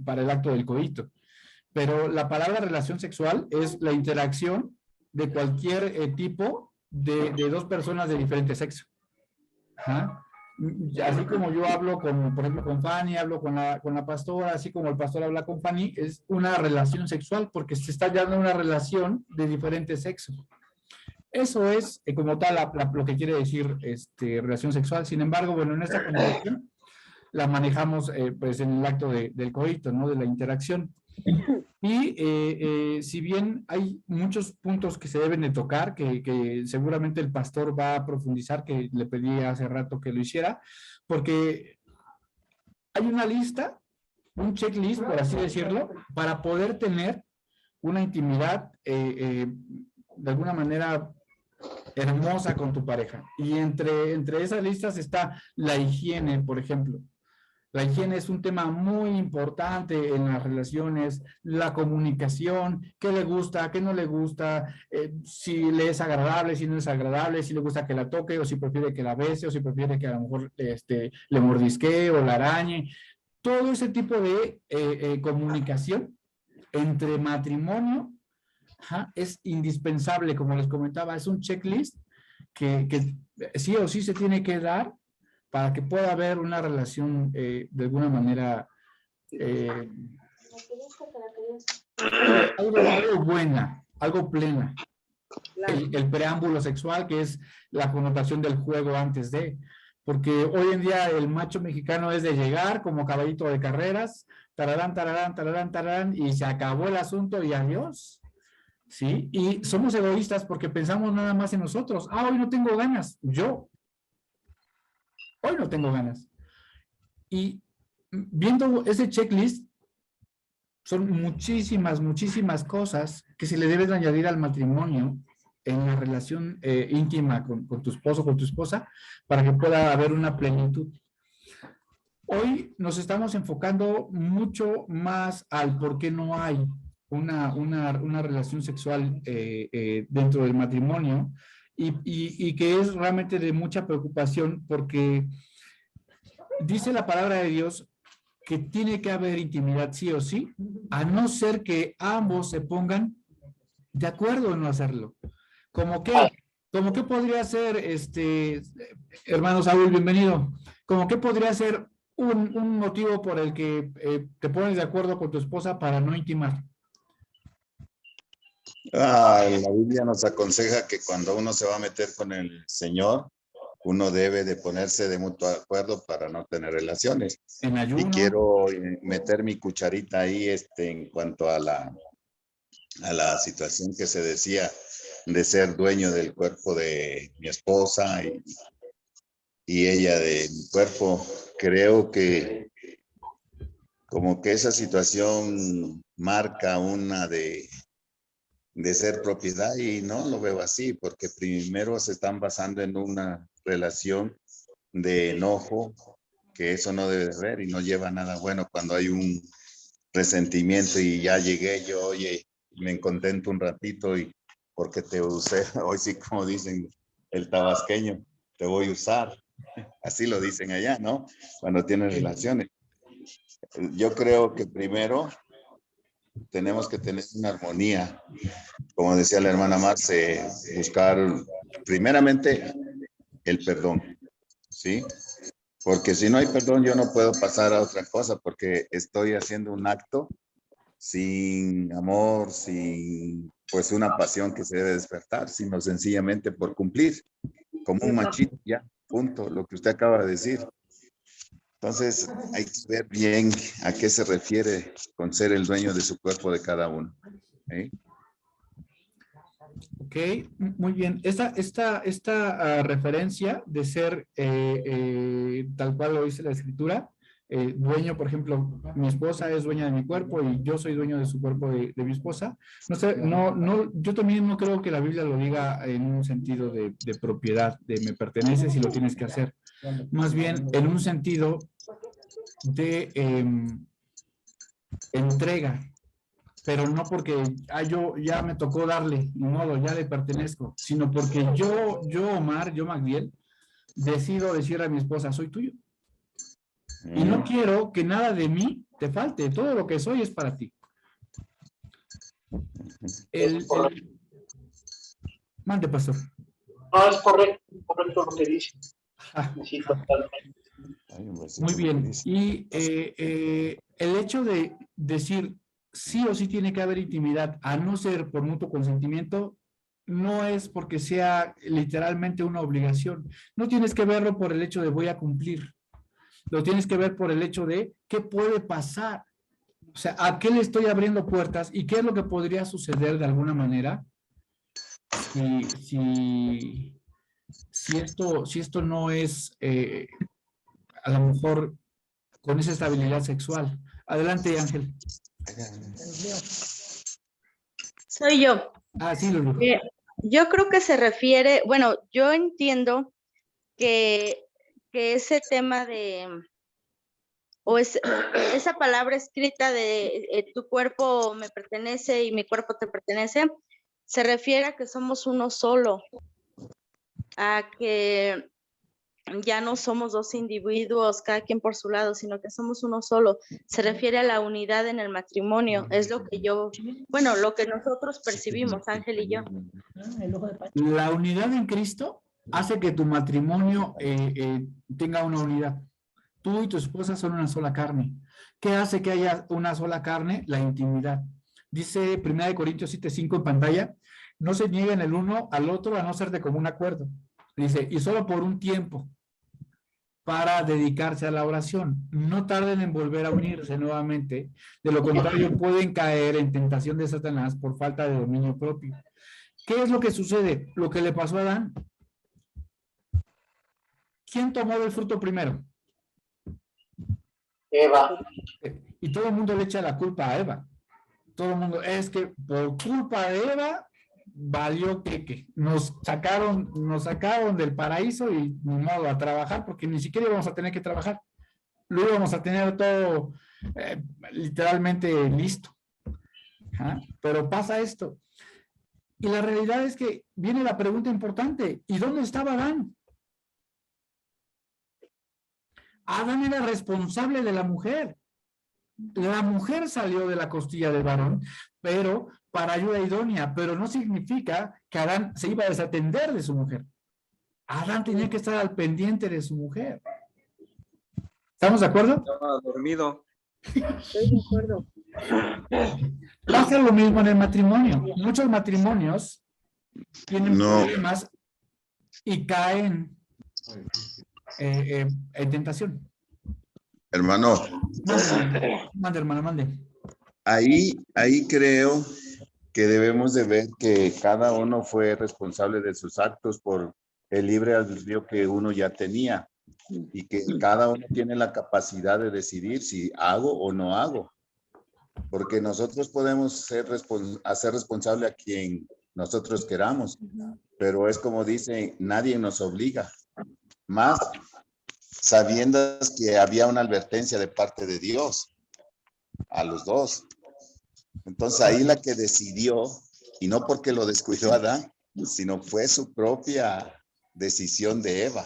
para el acto del coito, pero la palabra relación sexual es la interacción de cualquier tipo de dos personas de diferente sexo. Ajá. Así como yo hablo por ejemplo, con Fanny, hablo con la pastora, así como el pastor habla con Fanny, es una relación sexual porque se está dando una relación de diferente sexo. Eso es como tal lo que quiere decir relación sexual. Sin embargo, bueno, en esta conversación la manejamos pues en el acto del coito, ¿no?, de la interacción. Y si bien hay muchos puntos que se deben de tocar, que seguramente el pastor va a profundizar, que le pedí hace rato que lo hiciera, porque hay una lista, un checklist, por así decirlo, para poder tener una intimidad de alguna manera hermosa con tu pareja. Y entre esas listas está la higiene, por ejemplo. La higiene es un tema muy importante en las relaciones, la comunicación, qué le gusta, qué no le gusta, si le es agradable, si no es agradable, si le gusta que la toque, o si prefiere que la bese, o si prefiere que a lo mejor le mordisquee o la arañe. Todo ese tipo de comunicación entre matrimonio es indispensable, como les comentaba, es un checklist que sí o sí se tiene que dar para que pueda haber una relación de alguna manera algo buena, algo plena. El preámbulo sexual, que es la connotación del juego antes de, porque hoy en día el macho mexicano es de llegar como caballito de carreras, tararán, tararán, tararán, tararán, y se acabó el asunto y adiós. ¿sí? Y somos egoístas porque pensamos nada más en nosotros. Ah, hoy no tengo ganas. Hoy no tengo ganas. Y viendo ese checklist, son muchísimas cosas que se le deben añadir al matrimonio en la relación íntima con tu esposo, con tu esposa, para que pueda haber una plenitud. Hoy nos estamos enfocando mucho más al por qué no hay una relación sexual dentro del matrimonio y que es realmente de mucha preocupación porque dice la palabra de Dios que tiene que haber intimidad sí o sí, a no ser que ambos se pongan de acuerdo en no hacerlo. ¿Cómo qué podría ser, hermano Saúl, bienvenido? ¿Cómo qué podría ser un motivo por el que te pones de acuerdo con tu esposa para no intimar? La Biblia nos aconseja que cuando uno se va a meter con el Señor, uno debe de ponerse de mutuo acuerdo para no tener relaciones. En ayuno. Y quiero meter mi cucharita ahí en cuanto a la situación que se decía de ser dueño del cuerpo de mi esposa y ella de mi cuerpo. Creo que como que esa situación marca una de ser propiedad y no lo veo así, porque primero se están basando en una relación de enojo, que eso no debe de haber y no lleva a nada bueno cuando hay un resentimiento y ya llegué yo, oye, me contento un ratito y porque te usé, hoy sí como dicen el tabasqueño, te voy a usar, así lo dicen allá, ¿no? Cuando tienen relaciones. Yo creo que primero tenemos que tener una armonía, como decía la hermana Marce, buscar primeramente el perdón, ¿sí? Porque si no hay perdón, yo no puedo pasar a otra cosa, porque estoy haciendo un acto sin amor, sin pues una pasión que se debe despertar, sino sencillamente por cumplir, como un machito, ya, punto, lo que usted acaba de decir. Entonces, hay que ver bien a qué se refiere con ser el dueño de su cuerpo de cada uno. ¿Eh? Ok, muy bien. Esta referencia de ser tal cual lo dice la escritura, dueño, por ejemplo, mi esposa es dueña de mi cuerpo y yo soy dueño de su cuerpo de mi esposa. No sé, yo también no creo que la Biblia lo diga en un sentido de propiedad, de me perteneces y lo tienes que hacer. Más bien en un sentido de entrega, pero no porque yo ya me tocó darle, ni modo, ya le pertenezco, sino porque yo Omar, yo Magdiel, decido decir a mi esposa, soy tuyo. Y no quiero que nada de mí te falte, todo lo que soy es para ti. Mande, pastor. No, es correcto lo que dice. Sí, totalmente. Muy bien. Y el hecho de decir sí o sí tiene que haber intimidad, a no ser por mutuo consentimiento, no es porque sea literalmente una obligación. No tienes que verlo por el hecho de voy a cumplir. Lo tienes que ver por el hecho de qué puede pasar. O sea, ¿a qué le estoy abriendo puertas y qué es lo que podría suceder de alguna manera si esto no es a lo mejor con esa estabilidad sexual? Adelante, Ángel. Soy yo. Sí, Lulu. Yo creo que se refiere, bueno, yo entiendo que ese tema esa palabra escrita de tu cuerpo me pertenece y mi cuerpo te pertenece, se refiere a que somos uno solo, a que ya no somos dos individuos, cada quien por su lado, sino que somos uno solo. Se refiere a la unidad en el matrimonio, es lo que lo que nosotros percibimos, Ángel y yo. La unidad en Cristo hace que tu matrimonio tenga una unidad. Tú y tu esposa son una sola carne. ¿Qué hace que haya una sola carne? La intimidad. Dice 1 Corintios 7:5 en pantalla, no se nieguen el uno al otro a no ser de común acuerdo. Dice, y solo por un tiempo, para dedicarse a la oración. No tarden en volver a unirse nuevamente, de lo contrario pueden caer en tentación de Satanás por falta de dominio propio. ¿Qué es lo que sucede? Lo que le pasó a Adán. ¿Quién tomó del fruto primero? Eva. Y todo el mundo le echa la culpa a Eva. Todo el mundo, es que por culpa de Eva valió que nos sacaron del paraíso y ni modo a trabajar, porque ni siquiera íbamos a tener que trabajar. Lo íbamos a tener todo literalmente listo. ¿Ah? Pero pasa esto. Y la realidad es que viene la pregunta importante, ¿y dónde estaba Adán? Adán era responsable de la mujer. La mujer salió de la costilla del varón, pero para ayuda idónea, pero no significa que Adán se iba a desatender de su mujer. Adán tenía que estar al pendiente de su mujer. ¿Estamos de acuerdo? Estaba dormido. Estoy de acuerdo. Pasa lo mismo en el matrimonio. Muchos matrimonios tienen problemas y caen en tentación. Hermano, Mande, hermano, mande. ahí creo que debemos de ver que cada uno fue responsable de sus actos por el libre albedrío que uno ya tenía y que cada uno tiene la capacidad de decidir si hago o no hago. Porque nosotros podemos hacer responsable a quien nosotros queramos, pero es como dice, nadie nos obliga. Más sabiendo que había una advertencia de parte de Dios a los dos. Entonces ahí la que decidió, y no porque lo descuidó Adán, sino fue su propia decisión de Eva.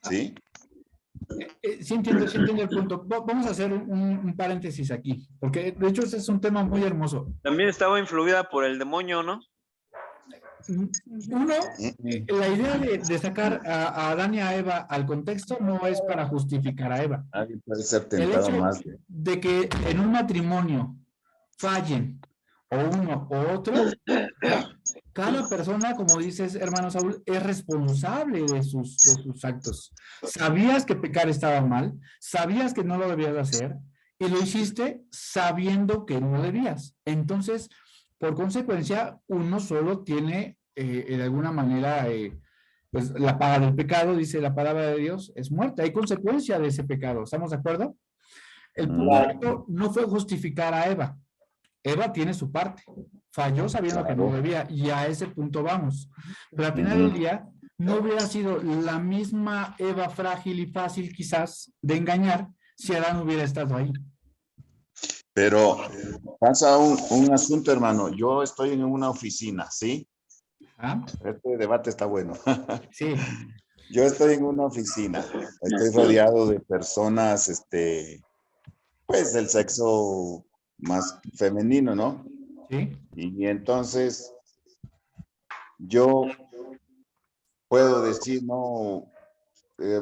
¿Sí? Sí entiendo el punto. Vamos a hacer un paréntesis aquí, porque de hecho ese es un tema muy hermoso. También estaba influida por el demonio, ¿no? Uno, la idea de sacar a Adán y a Eva al contexto no es para justificar a Eva. Alguien puede ser El tentado hecho más. de que en un matrimonio fallen o uno o otro, cada persona, como dices, hermano Saúl, es responsable de sus actos. Sabías que pecar estaba mal, sabías que no lo debías hacer y lo hiciste sabiendo que no debías. Entonces, por consecuencia, uno solo tiene, de alguna manera, pues la paga del pecado, dice la palabra de Dios, es muerte. Hay consecuencia de ese pecado. ¿Estamos de acuerdo? El punto no fue justificar a Eva. Eva tiene su parte. Falló sabiendo que no debía y a ese punto vamos. Pero al final del día, no hubiera sido la misma Eva frágil y fácil quizás de engañar si Adán hubiera estado ahí. Pero pasa un asunto, hermano. Yo estoy en una oficina, ¿sí? ¿Ah? Este debate está bueno. Sí. Yo estoy en una oficina. Estoy rodeado de personas, pues del sexo más femenino, ¿no? Sí. Y entonces yo puedo decir, no,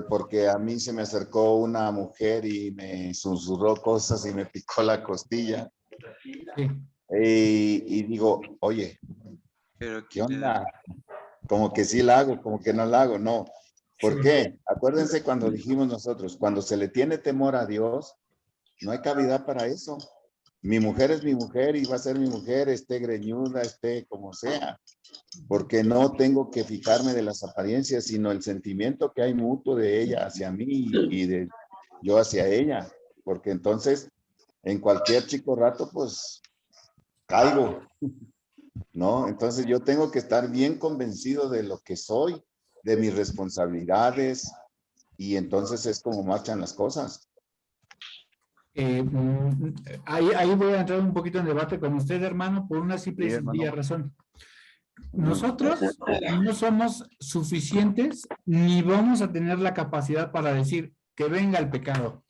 porque a mí se me acercó una mujer y me susurró cosas y me picó la costilla. Sí. Y digo, oye, Pero ¿qué onda? Como que sí la hago, como que no la hago, no. ¿Por qué? Acuérdense cuando dijimos nosotros, cuando se le tiene temor a Dios, no hay cavidad para eso. Mi mujer es mi mujer y va a ser mi mujer, esté greñuda, esté como sea, porque no tengo que fijarme de las apariencias, sino el sentimiento que hay mutuo de ella hacia mí y de yo hacia ella, porque entonces en cualquier chico rato pues caigo, ¿no? Entonces yo tengo que estar bien convencido de lo que soy, de mis responsabilidades y entonces es como marchan las cosas. Ahí voy a entrar un poquito en debate con usted, hermano, por una simple y sencilla razón. Nosotros no somos suficientes ni vamos a tener la capacidad para decir que venga el pecado.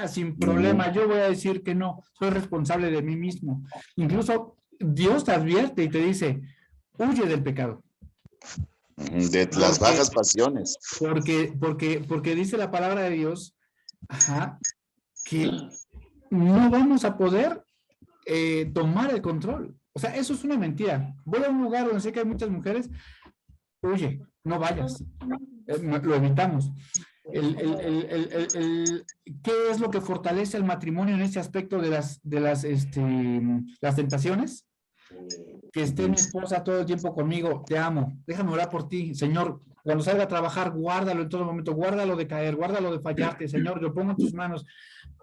Sin problema, yo voy a decir que no, soy responsable de mí mismo. Incluso Dios te advierte y te dice, huye del pecado. De las bajas pasiones. Porque dice la palabra de Dios, que no vamos a poder tomar el control. O sea, eso es una mentira. Voy a un lugar donde sé que hay muchas mujeres, huye, no vayas. Lo evitamos. ¿Qué es lo que fortalece el matrimonio en este aspecto de las tentaciones? Que esté mi esposa todo el tiempo conmigo, te amo, déjame orar por ti, Señor, cuando salga a trabajar, guárdalo en todo momento, guárdalo de caer, guárdalo de fallarte, Señor, lo pongo en tus manos.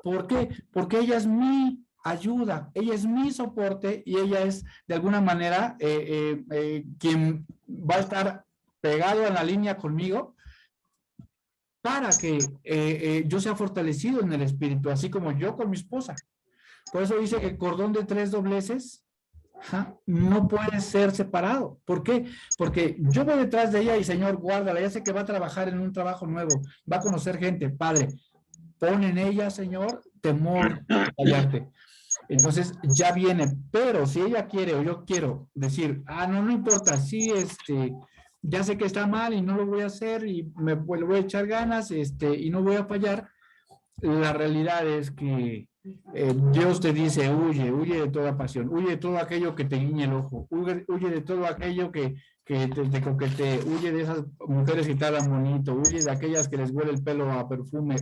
¿Por qué? Porque ella es mi ayuda, ella es mi soporte y ella es de alguna manera quien va a estar pegado a la línea conmigo para que yo sea fortalecido en el espíritu, así como yo con mi esposa. Por eso dice que el cordón de 3 dobleces no puede ser separado. ¿Por qué? Porque yo voy detrás de ella y Señor, guárdala, ya sé que va a trabajar en un trabajo nuevo, va a conocer gente, Padre, pon en ella, Señor, temor de fallarte. Entonces ya viene, pero si ella quiere o yo quiero decir, no importa, sí, ya sé que está mal y no lo voy a hacer y le voy a echar ganas, y no voy a fallar, la realidad es que Dios te dice, huye de toda pasión, huye de todo aquello que te guiñe el ojo, huye de todo aquello que te coquetee, huye de esas mujeres que te hablan bonito, huye de aquellas que les huele el pelo a perfume,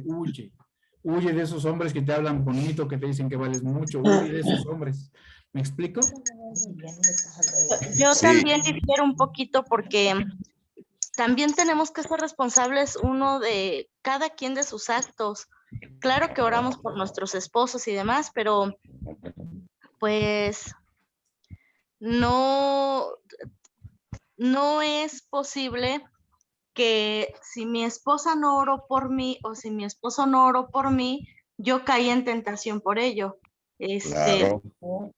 huye de esos hombres que te hablan bonito, que te dicen que vales mucho, huye de esos hombres. ¿Me explico? Yo Sí. también difiero un poquito porque también tenemos que ser responsables uno de cada quien de sus actos. Claro que oramos por nuestros esposos y demás, pero pues no es posible que si mi esposa no oró por mí o si mi esposo no oró por mí, yo caí en tentación por ello. Claro.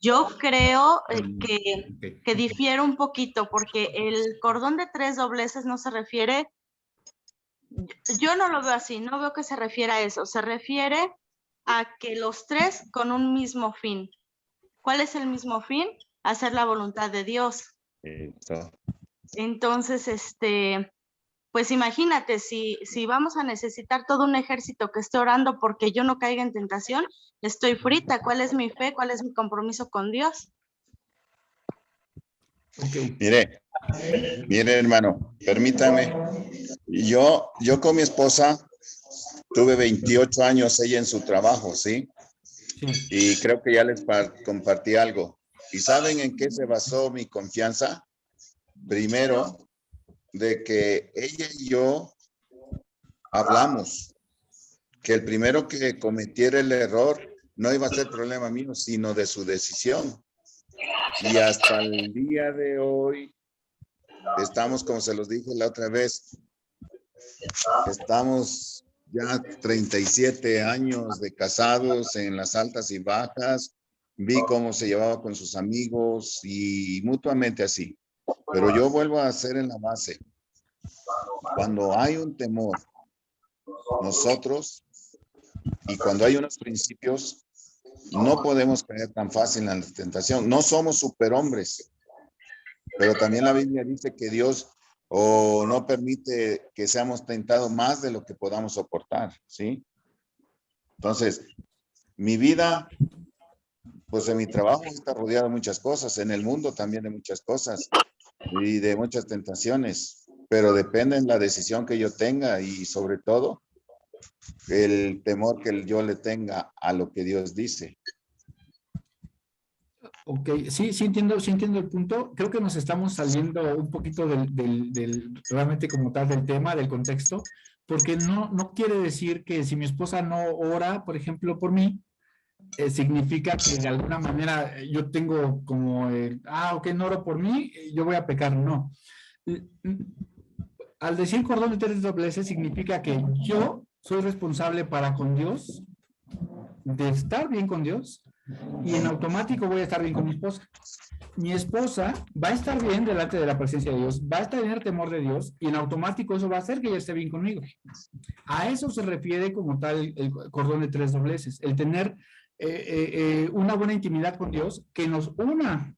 Yo creo que difiere un poquito porque el cordón de 3 dobleces no se refiere, yo no lo veo así, no veo que se refiere a eso, se refiere a que los 3 con un mismo fin. ¿Cuál es el mismo fin? Hacer la voluntad de Dios. Eso. Entonces, pues imagínate, si vamos a necesitar todo un ejército que esté orando porque yo no caiga en tentación, estoy frita. ¿Cuál es mi fe? ¿Cuál es mi compromiso con Dios? Okay. Mire, hermano, permítame. Yo con mi esposa tuve 28 años ella en su trabajo, ¿sí? Sí. Y creo que ya les compartí algo. ¿Y saben en qué se basó mi confianza? Primero, de que ella y yo hablamos, que el primero que cometiera el error no iba a ser problema mío, sino de su decisión. Y hasta el día de hoy estamos, como se los dije la otra vez, estamos ya 37 años de casados en las altas y bajas. Vi cómo se llevaba con sus amigos y mutuamente así. Pero yo vuelvo a hacer en la base. Cuando hay un temor, nosotros, y cuando hay unos principios, no podemos caer tan fácil en la tentación. No somos superhombres, pero también la Biblia dice que Dios no permite que seamos tentados más de lo que podamos soportar, ¿sí? Entonces, mi vida, pues en mi trabajo está rodeada de muchas cosas, en el mundo también de muchas cosas y de muchas tentaciones, pero depende de la decisión que yo tenga y sobre todo el temor que yo le tenga a lo que Dios dice. Ok, sí entiendo el punto. Creo que nos estamos saliendo un poquito realmente como tal del tema, del contexto, porque no quiere decir que si mi esposa no ora, por ejemplo, por mí, significa que de alguna manera yo tengo como, ok, no oro por mí, yo voy a pecar. No. Al decir cordón de 3 dobleces significa que yo soy responsable para con Dios, de estar bien con Dios, y en automático voy a estar bien con mi esposa. Mi esposa va a estar bien delante de la presencia de Dios, va a tener temor de Dios, y en automático eso va a hacer que ella esté bien conmigo. A eso se refiere como tal el cordón de 3 dobleces, el tener una buena intimidad con Dios que nos una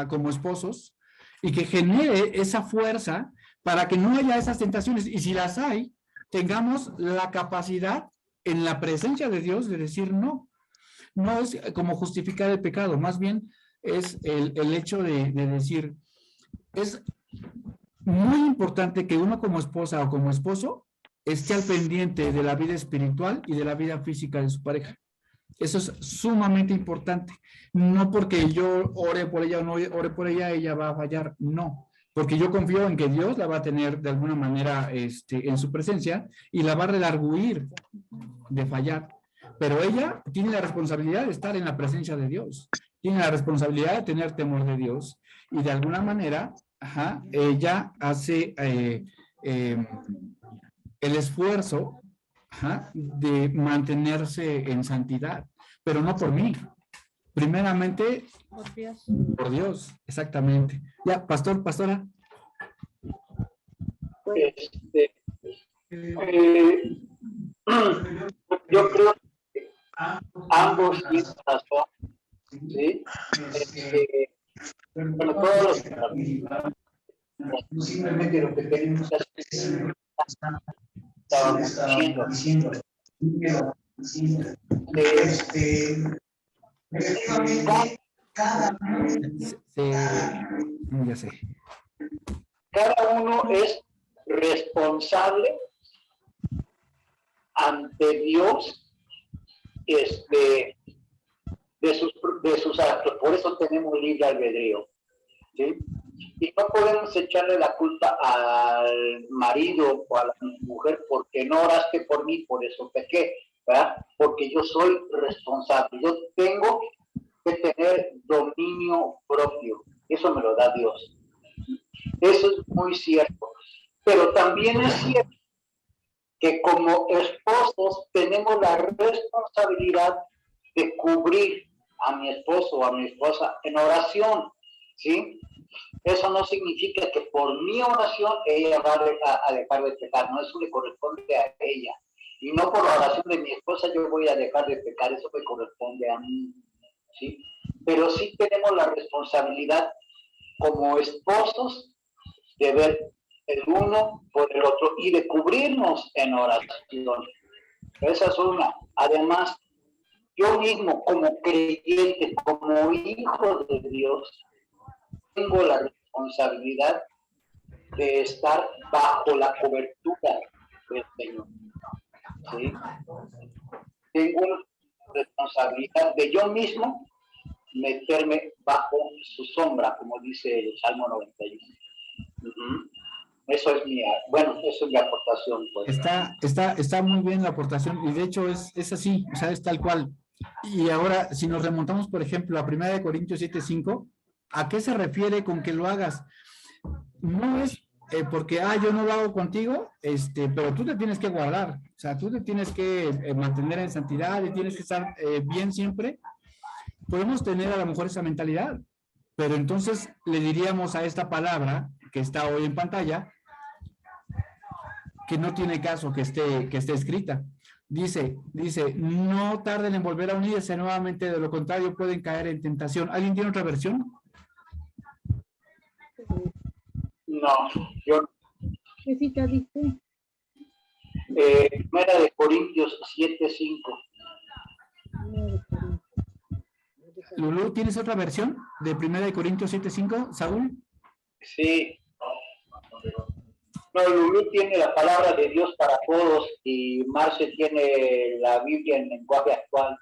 como esposos y que genere esa fuerza para que no haya esas tentaciones, y si las hay, tengamos la capacidad en la presencia de Dios de decir no. No es como justificar el pecado, más bien es el hecho de decir, es muy importante que uno como esposa o como esposo esté al pendiente de la vida espiritual y de la vida física de su pareja. Eso es sumamente importante. No porque yo ore por ella o no ore por ella, ella va a fallar. No, porque yo confío en que Dios la va a tener de alguna manera en su presencia y la va a redarguir de fallar. Pero ella tiene la responsabilidad de estar en la presencia de Dios. Tiene la responsabilidad de tener temor de Dios. Y de alguna manera, ella hace el esfuerzo de mantenerse en santidad, pero no por mí. Primeramente, Por Dios. por Dios, exactamente. Ya, pastor, pastora. Este, yo creo que ambos tienen razón, ¿sí? Bueno, todos los simplemente lo que tenemos que hacer estábamos diciendo. Ya sé. Cada uno es responsable ante Dios de sus actos. Por eso tenemos libre albedrío, ¿sí? Y no podemos echarle la culpa al marido o a la mujer porque no oraste por mí, por eso pequé, ¿verdad? Porque yo soy responsable. Yo tengo que tener dominio propio. Eso me lo da Dios. Eso es muy cierto. Pero también es cierto que como esposos tenemos la responsabilidad de cubrir a mi esposo o a mi esposa en oración, ¿sí? Eso no significa que por mi oración ella va a dejar de pecar, no, eso le corresponde a ella. Y no por la oración de mi esposa yo voy a dejar de pecar, eso me corresponde a mí, ¿sí? Pero sí tenemos la responsabilidad como esposos de ver el uno por el otro y de cubrirnos en oración. Esa es una. Además, yo mismo como creyente, como hijo de Dios, tengo la responsabilidad de estar bajo la cobertura del Señor, ¿sí? Tengo la responsabilidad de yo mismo meterme bajo su sombra, como dice el Salmo 91. Eso es eso es mi aportación. Pues. Está muy bien la aportación y de hecho es así, o sea, es tal cual. Y ahora, si nos remontamos, por ejemplo, a 1 Corintios 7:5, ¿a qué se refiere con que lo hagas? No es porque, yo no lo hago contigo, pero tú te tienes que guardar, o sea, tú te tienes que mantener en santidad y tienes que estar bien siempre. Podemos tener a lo mejor esa mentalidad, pero entonces le diríamos a esta palabra que está hoy en pantalla que no tiene caso que esté escrita. Dice, no tarden en volver a unirse nuevamente, de lo contrario pueden caer en tentación. ¿Alguien tiene otra versión? No, yo no. ¿Qué cita dice? 1 Corintios 7:5. Lulú, ¿tienes otra versión de 1 Corintios 7:5, Saúl? Sí. No, Lulú tiene la palabra de Dios para todos y Marce tiene la Biblia en lenguaje actual.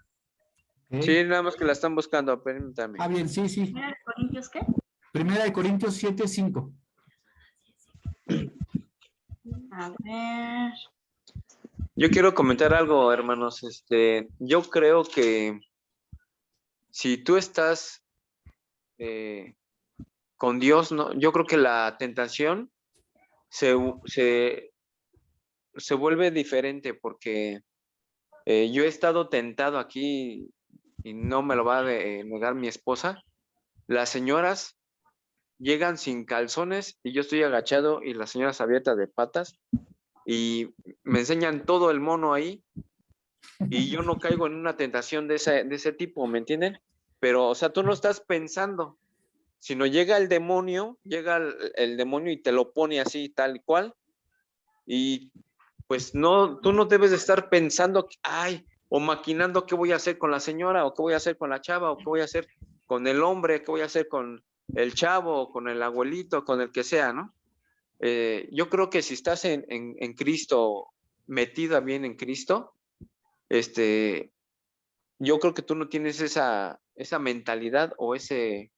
Okay. Sí, nada más que la están buscando, permítame. Bien, sí. ¿1 Corintios qué? 1 Corintios 7:5. A ver. Yo quiero comentar algo, hermanos. Yo creo que si tú estás con Dios, no, yo creo que la tentación se vuelve diferente porque yo he estado tentado aquí y no me lo va a negar mi esposa. Las señoras llegan sin calzones y yo estoy agachado y las señoras abiertas de patas y me enseñan todo el mono ahí y yo no caigo en una tentación de ese tipo, ¿me entienden? Pero, o sea, tú no estás pensando, sino llega el demonio y te lo pone así, tal y cual, y pues no, tú no debes de estar pensando, o maquinando qué voy a hacer con la señora, o qué voy a hacer con la chava, o qué voy a hacer con el hombre, qué voy a hacer con el chavo, o con el abuelito, con el que sea, ¿no? Yo creo que si estás en Cristo metido a bien en Cristo, yo creo que tú no tienes esa mentalidad o ese,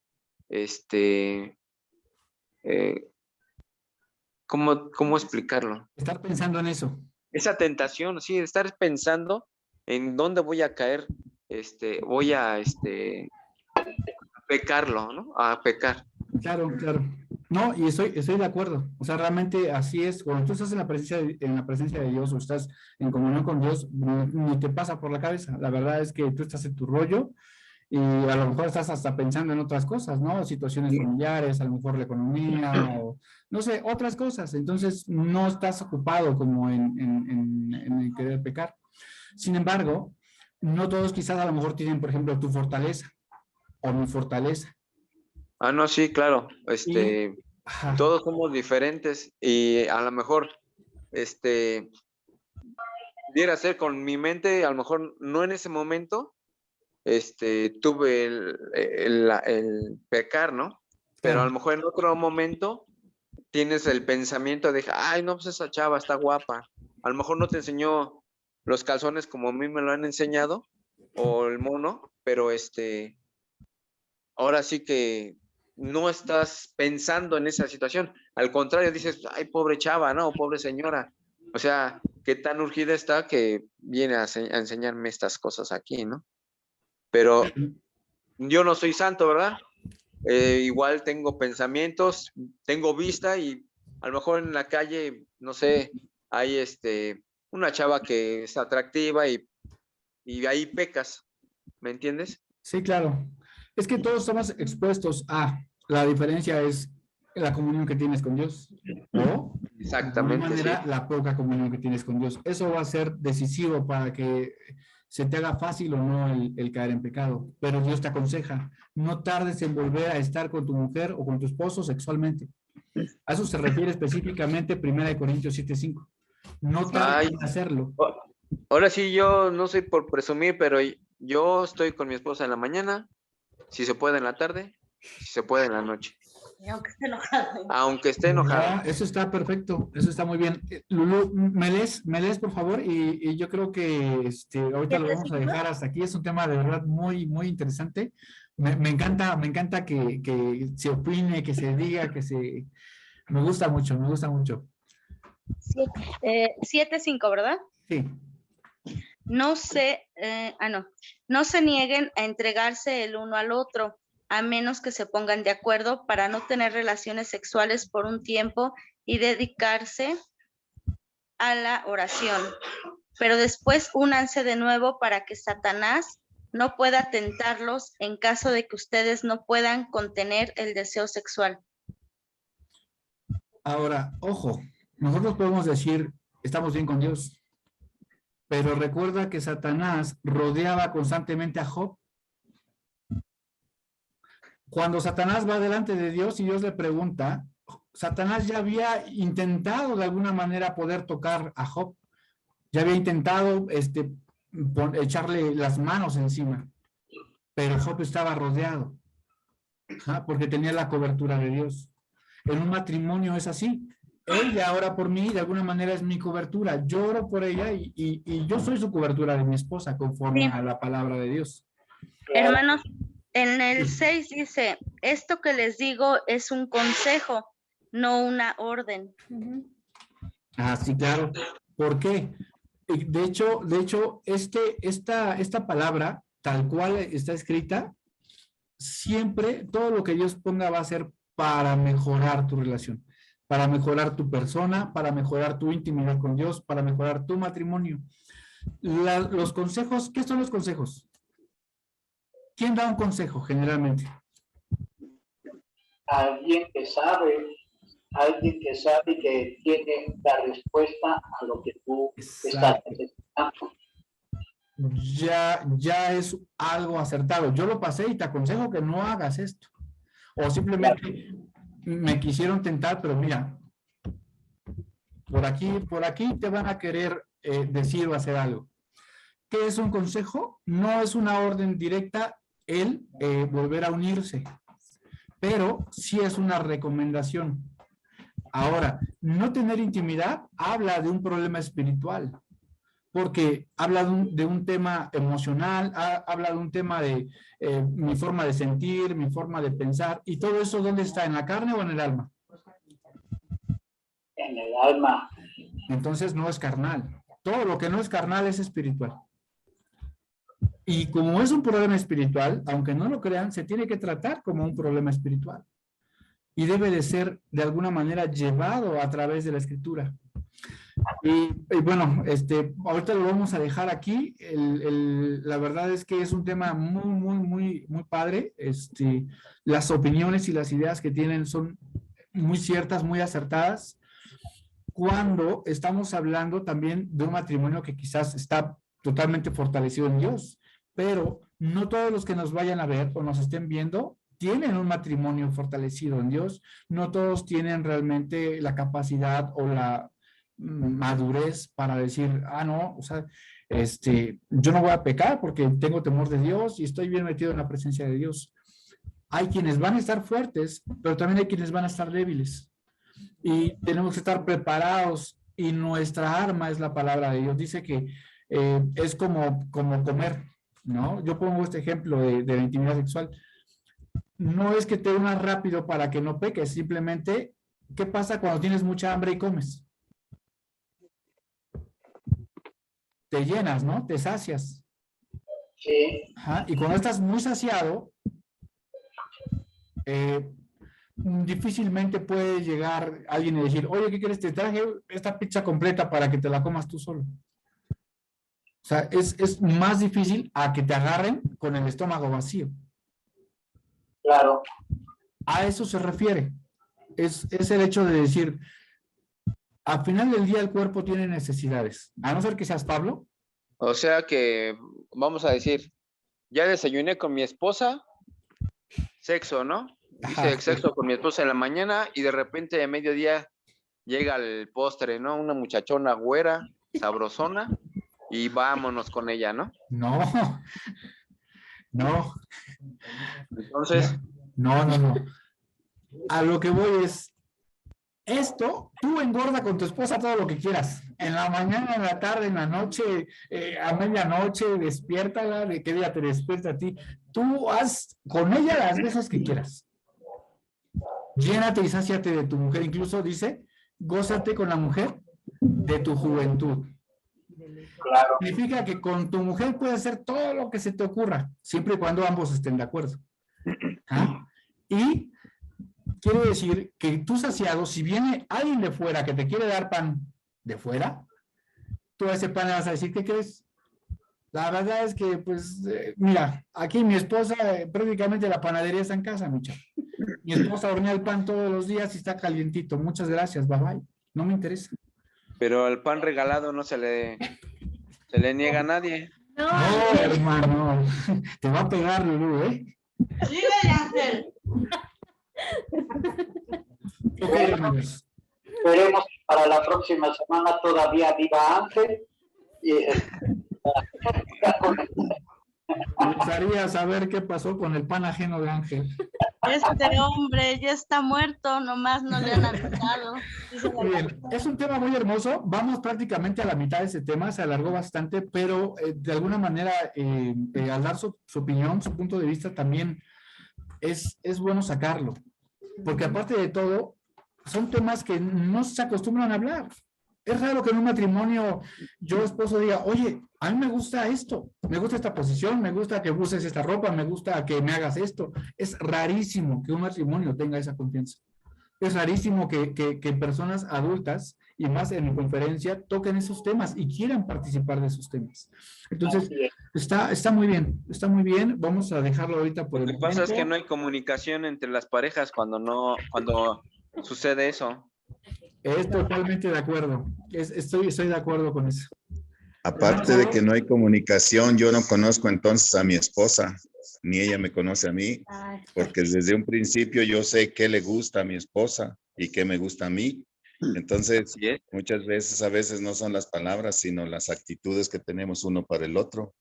¿cómo explicarlo? Estar pensando en eso. Esa tentación, sí, estar pensando en dónde voy a caer, voy a pecarlo, ¿no? A pecar. Claro, claro. No, y estoy de acuerdo. O sea, realmente así es. Cuando tú estás en la presencia de Dios o estás en comunión con Dios, ni te pasa por la cabeza. La verdad es que tú estás en tu rollo y a lo mejor estás hasta pensando en otras cosas, ¿no? Situaciones familiares, a lo mejor la economía o no sé, otras cosas. Entonces, no estás ocupado como en el querer pecar. Sin embargo, no todos quizás a lo mejor tienen, por ejemplo, tu fortaleza o mi fortaleza. Ah, no, sí, claro. Ajá, Todos somos diferentes y a lo mejor, pudiera ser con mi mente, a lo mejor no en ese momento, tuve el pecar, ¿no? Pero a lo mejor en otro momento tienes el pensamiento de, ay, no, pues esa chava está guapa. A lo mejor no te enseñó los calzones como a mí me lo han enseñado, o el mono, pero ahora sí que no estás pensando en esa situación. Al contrario, dices, ay, pobre chava, ¿no? Pobre señora. O sea, qué tan urgida está que viene a enseñarme estas cosas aquí, ¿no? Pero yo no soy santo, ¿verdad? Igual tengo pensamientos, tengo vista y a lo mejor en la calle, no sé, hay una chava que es atractiva y ahí pecas, ¿me entiendes? sí, claro. Es que todos estamos expuestos a, la diferencia es la comunión que tienes con Dios o de alguna Exactamente, sí. manera la poca comunión que tienes con Dios. Eso va a ser decisivo para que se te haga fácil o no el caer en pecado. Pero Dios te aconseja, no tardes en volver a estar con tu mujer o con tu esposo sexualmente. A eso se refiere específicamente 1 Corintios 7:5. No tardes Ay, en hacerlo. ahora sí, yo no soy por presumir, pero yo estoy con mi esposa en la mañana, si se puede en la tarde, si se puede en la noche. Aunque esté enojado. Aunque esté enojado. No, eso está perfecto, eso está muy bien. Lulú, ¿me lees, por favor? Y yo creo que ahorita lo vamos a dejar hasta aquí. Es un tema de verdad muy, muy interesante. Me encanta que se opine, que se diga, Me gusta mucho, me gusta mucho. 7:5, ¿verdad? Sí, No se nieguen a entregarse el uno al otro, a menos que se pongan de acuerdo para no tener relaciones sexuales por un tiempo y dedicarse a la oración. Pero después únanse de nuevo para que Satanás no pueda tentarlos en caso de que ustedes no puedan contener el deseo sexual. ahora, ojo, nosotros podemos decir, estamos bien con Dios, pero recuerda que Satanás rodeaba constantemente a Job. Cuando Satanás va delante de Dios y Dios le pregunta, Satanás ya había intentado de alguna manera poder tocar a Job, ya había intentado echarle las manos encima, pero Job estaba rodeado, porque tenía la cobertura de Dios. En un matrimonio es así. Ella ora por mí, de alguna manera es mi cobertura. Yo oro por ella y yo soy su cobertura de mi esposa, conforme Sí. a la palabra de Dios. Hermanos, en el 6 dice, esto que les digo es un consejo, no una orden. Ah, sí, claro. ¿Por qué? De hecho, esta palabra, tal cual está escrita, siempre todo lo que Dios ponga va a ser para mejorar tu relación, para mejorar tu persona, para mejorar tu intimidad con Dios, para mejorar tu matrimonio. Los consejos, ¿qué son los consejos? ¿Quién da un consejo generalmente? Alguien que sabe y que tiene la respuesta a lo que tú estás Exacto. necesitando. Ya es algo acertado. Yo lo pasé y te aconsejo que no hagas esto. O simplemente me quisieron tentar, pero mira, por aquí te van a querer decir o hacer algo. ¿Qué es un consejo? No es una orden directa el volver a unirse, pero sí es una recomendación. Ahora, no tener intimidad habla de un problema espiritual, porque habla de un tema emocional, habla de un tema de mi forma de sentir, mi forma de pensar, y todo eso, ¿dónde está? ¿En la carne o en el alma? En el alma. Entonces no es carnal. Todo lo que no es carnal es espiritual. Y como es un problema espiritual, aunque no lo crean, se tiene que tratar como un problema espiritual. Y debe de ser de alguna manera llevado a través de la escritura. Y bueno, ahorita lo vamos a dejar aquí. La verdad es que es un tema muy padre. Las opiniones y las ideas que tienen son muy ciertas, muy acertadas. Cuando estamos hablando también de un matrimonio que quizás está totalmente fortalecido en Dios, pero no todos los que nos vayan a ver o nos estén viendo tienen un matrimonio fortalecido en Dios, no todos tienen realmente la capacidad o la madurez para decir, no, o sea, yo no voy a pecar porque tengo temor de Dios y estoy bien metido en la presencia de Dios. Hay quienes van a estar fuertes, pero también hay quienes van a estar débiles. Y tenemos que estar preparados, y nuestra arma es la palabra de Dios. Dice que es como comer, ¿no? Yo pongo este ejemplo de la intimidad sexual. No es que te unas rápido para que no peques, simplemente, ¿qué pasa cuando tienes mucha hambre y comes? Te llenas, ¿no? Te sacias. Sí. Ajá. Y cuando estás muy saciado, difícilmente puede llegar alguien y decir, oye, ¿qué quieres? Te traje esta pizza completa para que te la comas tú solo. O sea, es más difícil a que te agarren con el estómago vacío. Claro. A eso se refiere. Es el hecho de decir, al final del día el cuerpo tiene necesidades. A no ser que seas Pablo. O sea que, vamos a decir, ya desayuné con mi esposa, sexo, ¿no? Hice sexo con mi esposa en la mañana y de repente a mediodía llega el postre, ¿no? Una muchachona güera, sabrosona, y vámonos con ella, ¿no? No. Entonces. No. A lo que voy es, tú engorda con tu esposa todo lo que quieras. En la mañana, en la tarde, en la noche, a medianoche, despiértala, de qué día te despierta a ti. Tú haz con ella las veces que quieras. Llénate y sáciate de tu mujer. Incluso dice, gózate con la mujer de tu juventud. Claro. Significa que con tu mujer puedes hacer todo lo que se te ocurra, siempre y cuando ambos estén de acuerdo. Y quiere decir que tú saciado, si viene alguien de fuera que te quiere dar pan de fuera, tú a ese pan le vas a decir, ¿qué crees? La verdad es que, pues, mira, aquí mi esposa, prácticamente la panadería está en casa, mi chavo. Mi esposa hornea el pan todos los días y está calientito. Muchas gracias, bye bye. No me interesa. Pero al pan regalado no se le niega a nadie. No, hermano. Te va a pegar, Lulú, ¿eh? Síguele, Ángel. Ok, hermanos. Esperemos que para la próxima semana todavía viva Ángel. Me gustaría saber qué pasó con el pan ajeno de Ángel. Este hombre ya está muerto, nomás no le han avisado. Bien, es un tema muy hermoso. Vamos prácticamente a la mitad de ese tema, se alargó bastante, pero de alguna manera al dar su opinión, su punto de vista también es bueno sacarlo, porque aparte de todo, son temas que no se acostumbran a hablar. Es raro que en un matrimonio yo, esposo, diga, oye, a mí me gusta esto, me gusta esta posición, me gusta que uses esta ropa, me gusta que me hagas esto. Es rarísimo que un matrimonio tenga esa confianza. Es rarísimo que personas adultas, y más en conferencia, toquen esos temas y quieran participar de esos temas. Entonces, está muy bien, está muy bien. Vamos a dejarlo ahorita por el momento. Lo que pasa es que no hay comunicación entre las parejas cuando sucede eso. Es totalmente de acuerdo. Estoy de acuerdo con eso. Aparte de que no hay comunicación, yo no conozco entonces a mi esposa, ni ella me conoce a mí, porque desde un principio yo sé qué le gusta a mi esposa y qué me gusta a mí. Entonces, muchas veces, a veces no son las palabras, sino las actitudes que tenemos uno para el otro.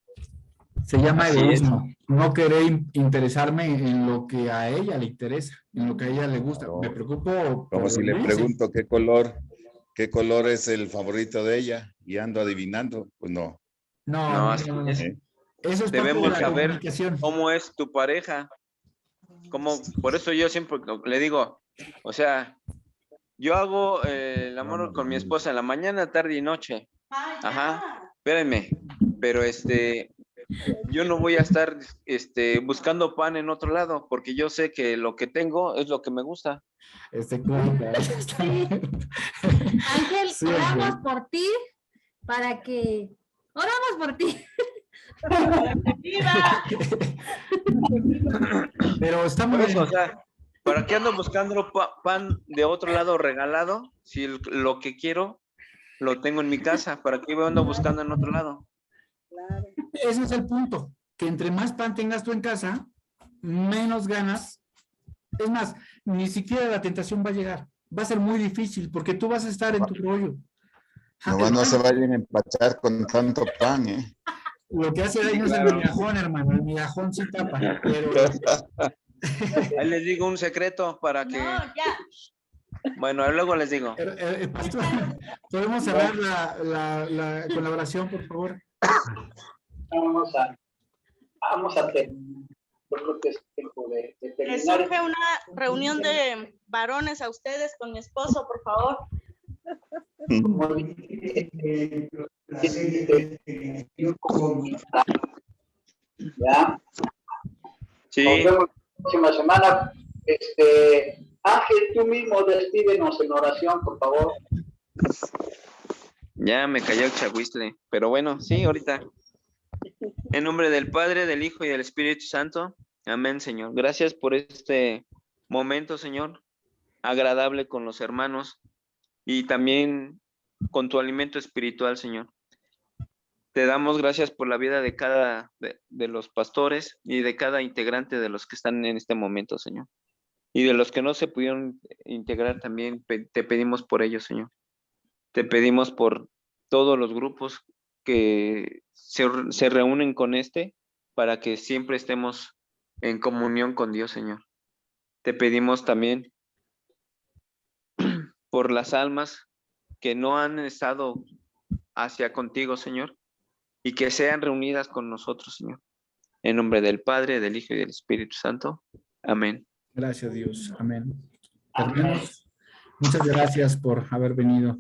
Se llama Así es. egoísmo. No querer interesarme en lo que a ella le interesa, en lo que a ella le gusta. No. Me preocupo Como por si le Luis, pregunto qué color es el favorito de ella y ando adivinando. Pues no. No, No, no, así no, no. es. ¿eh? Eso es parte de Debemos la saber comunicación. cómo es tu pareja. Por eso yo siempre le digo, o sea, yo hago el amor con mi esposa en la mañana, tarde y noche. Ajá, espérenme. Pero yo no voy a estar buscando pan en otro lado, porque yo sé que lo que tengo es lo que me gusta. Está bien. Ángel, Sí, oramos Ángel. por ti para que... Oramos por ti. Pero está muy Por eso, bien. o sea, ¿para qué ando buscando pan de otro lado regalado? Si lo que quiero lo tengo en mi casa, ¿para qué ando buscando en otro lado? Ese es el punto, que entre más pan tengas tú en casa, menos ganas. Es más, ni siquiera la tentación va a llegar. Va a ser muy difícil porque tú vas a estar en tu rollo. Nomás no se vayan a empachar con tanto pan, ¿eh? Lo que hace daño es el Claro. migajón, hermano. El migajón sí tapa. Pero Ahí les digo un secreto para que... Bueno, luego les digo. pastor, ¿podemos cerrar con la oración, por favor? Vamos a terminar. Yo creo que es tiempo de Les terminar. surge una reunión de varones a ustedes con mi esposo, por favor. Como dice, ¿ya? Sí, Nos vemos la próxima semana. Ángel, tú mismo despídenos en oración, por favor. ya me cayó el chagüistle. Pero bueno, sí, ahorita. En nombre del Padre, del Hijo y del Espíritu Santo. Amén, Señor. Gracias por este momento, Señor, agradable con los hermanos y también con tu alimento espiritual, Señor. Te damos gracias por la vida de cada de los pastores y de cada integrante de los que están en este momento, Señor. Y de los que no se pudieron integrar también, te pedimos por ellos, Señor. Te pedimos por todos los grupos que se reúnen con para que siempre estemos en comunión con Dios, Señor. Te pedimos también por las almas que no han estado hacia contigo, Señor, y que sean reunidas con nosotros, Señor. En nombre del Padre, del Hijo y del Espíritu Santo. Amén. Gracias, Dios. Amén. Hermanos, muchas gracias por haber venido.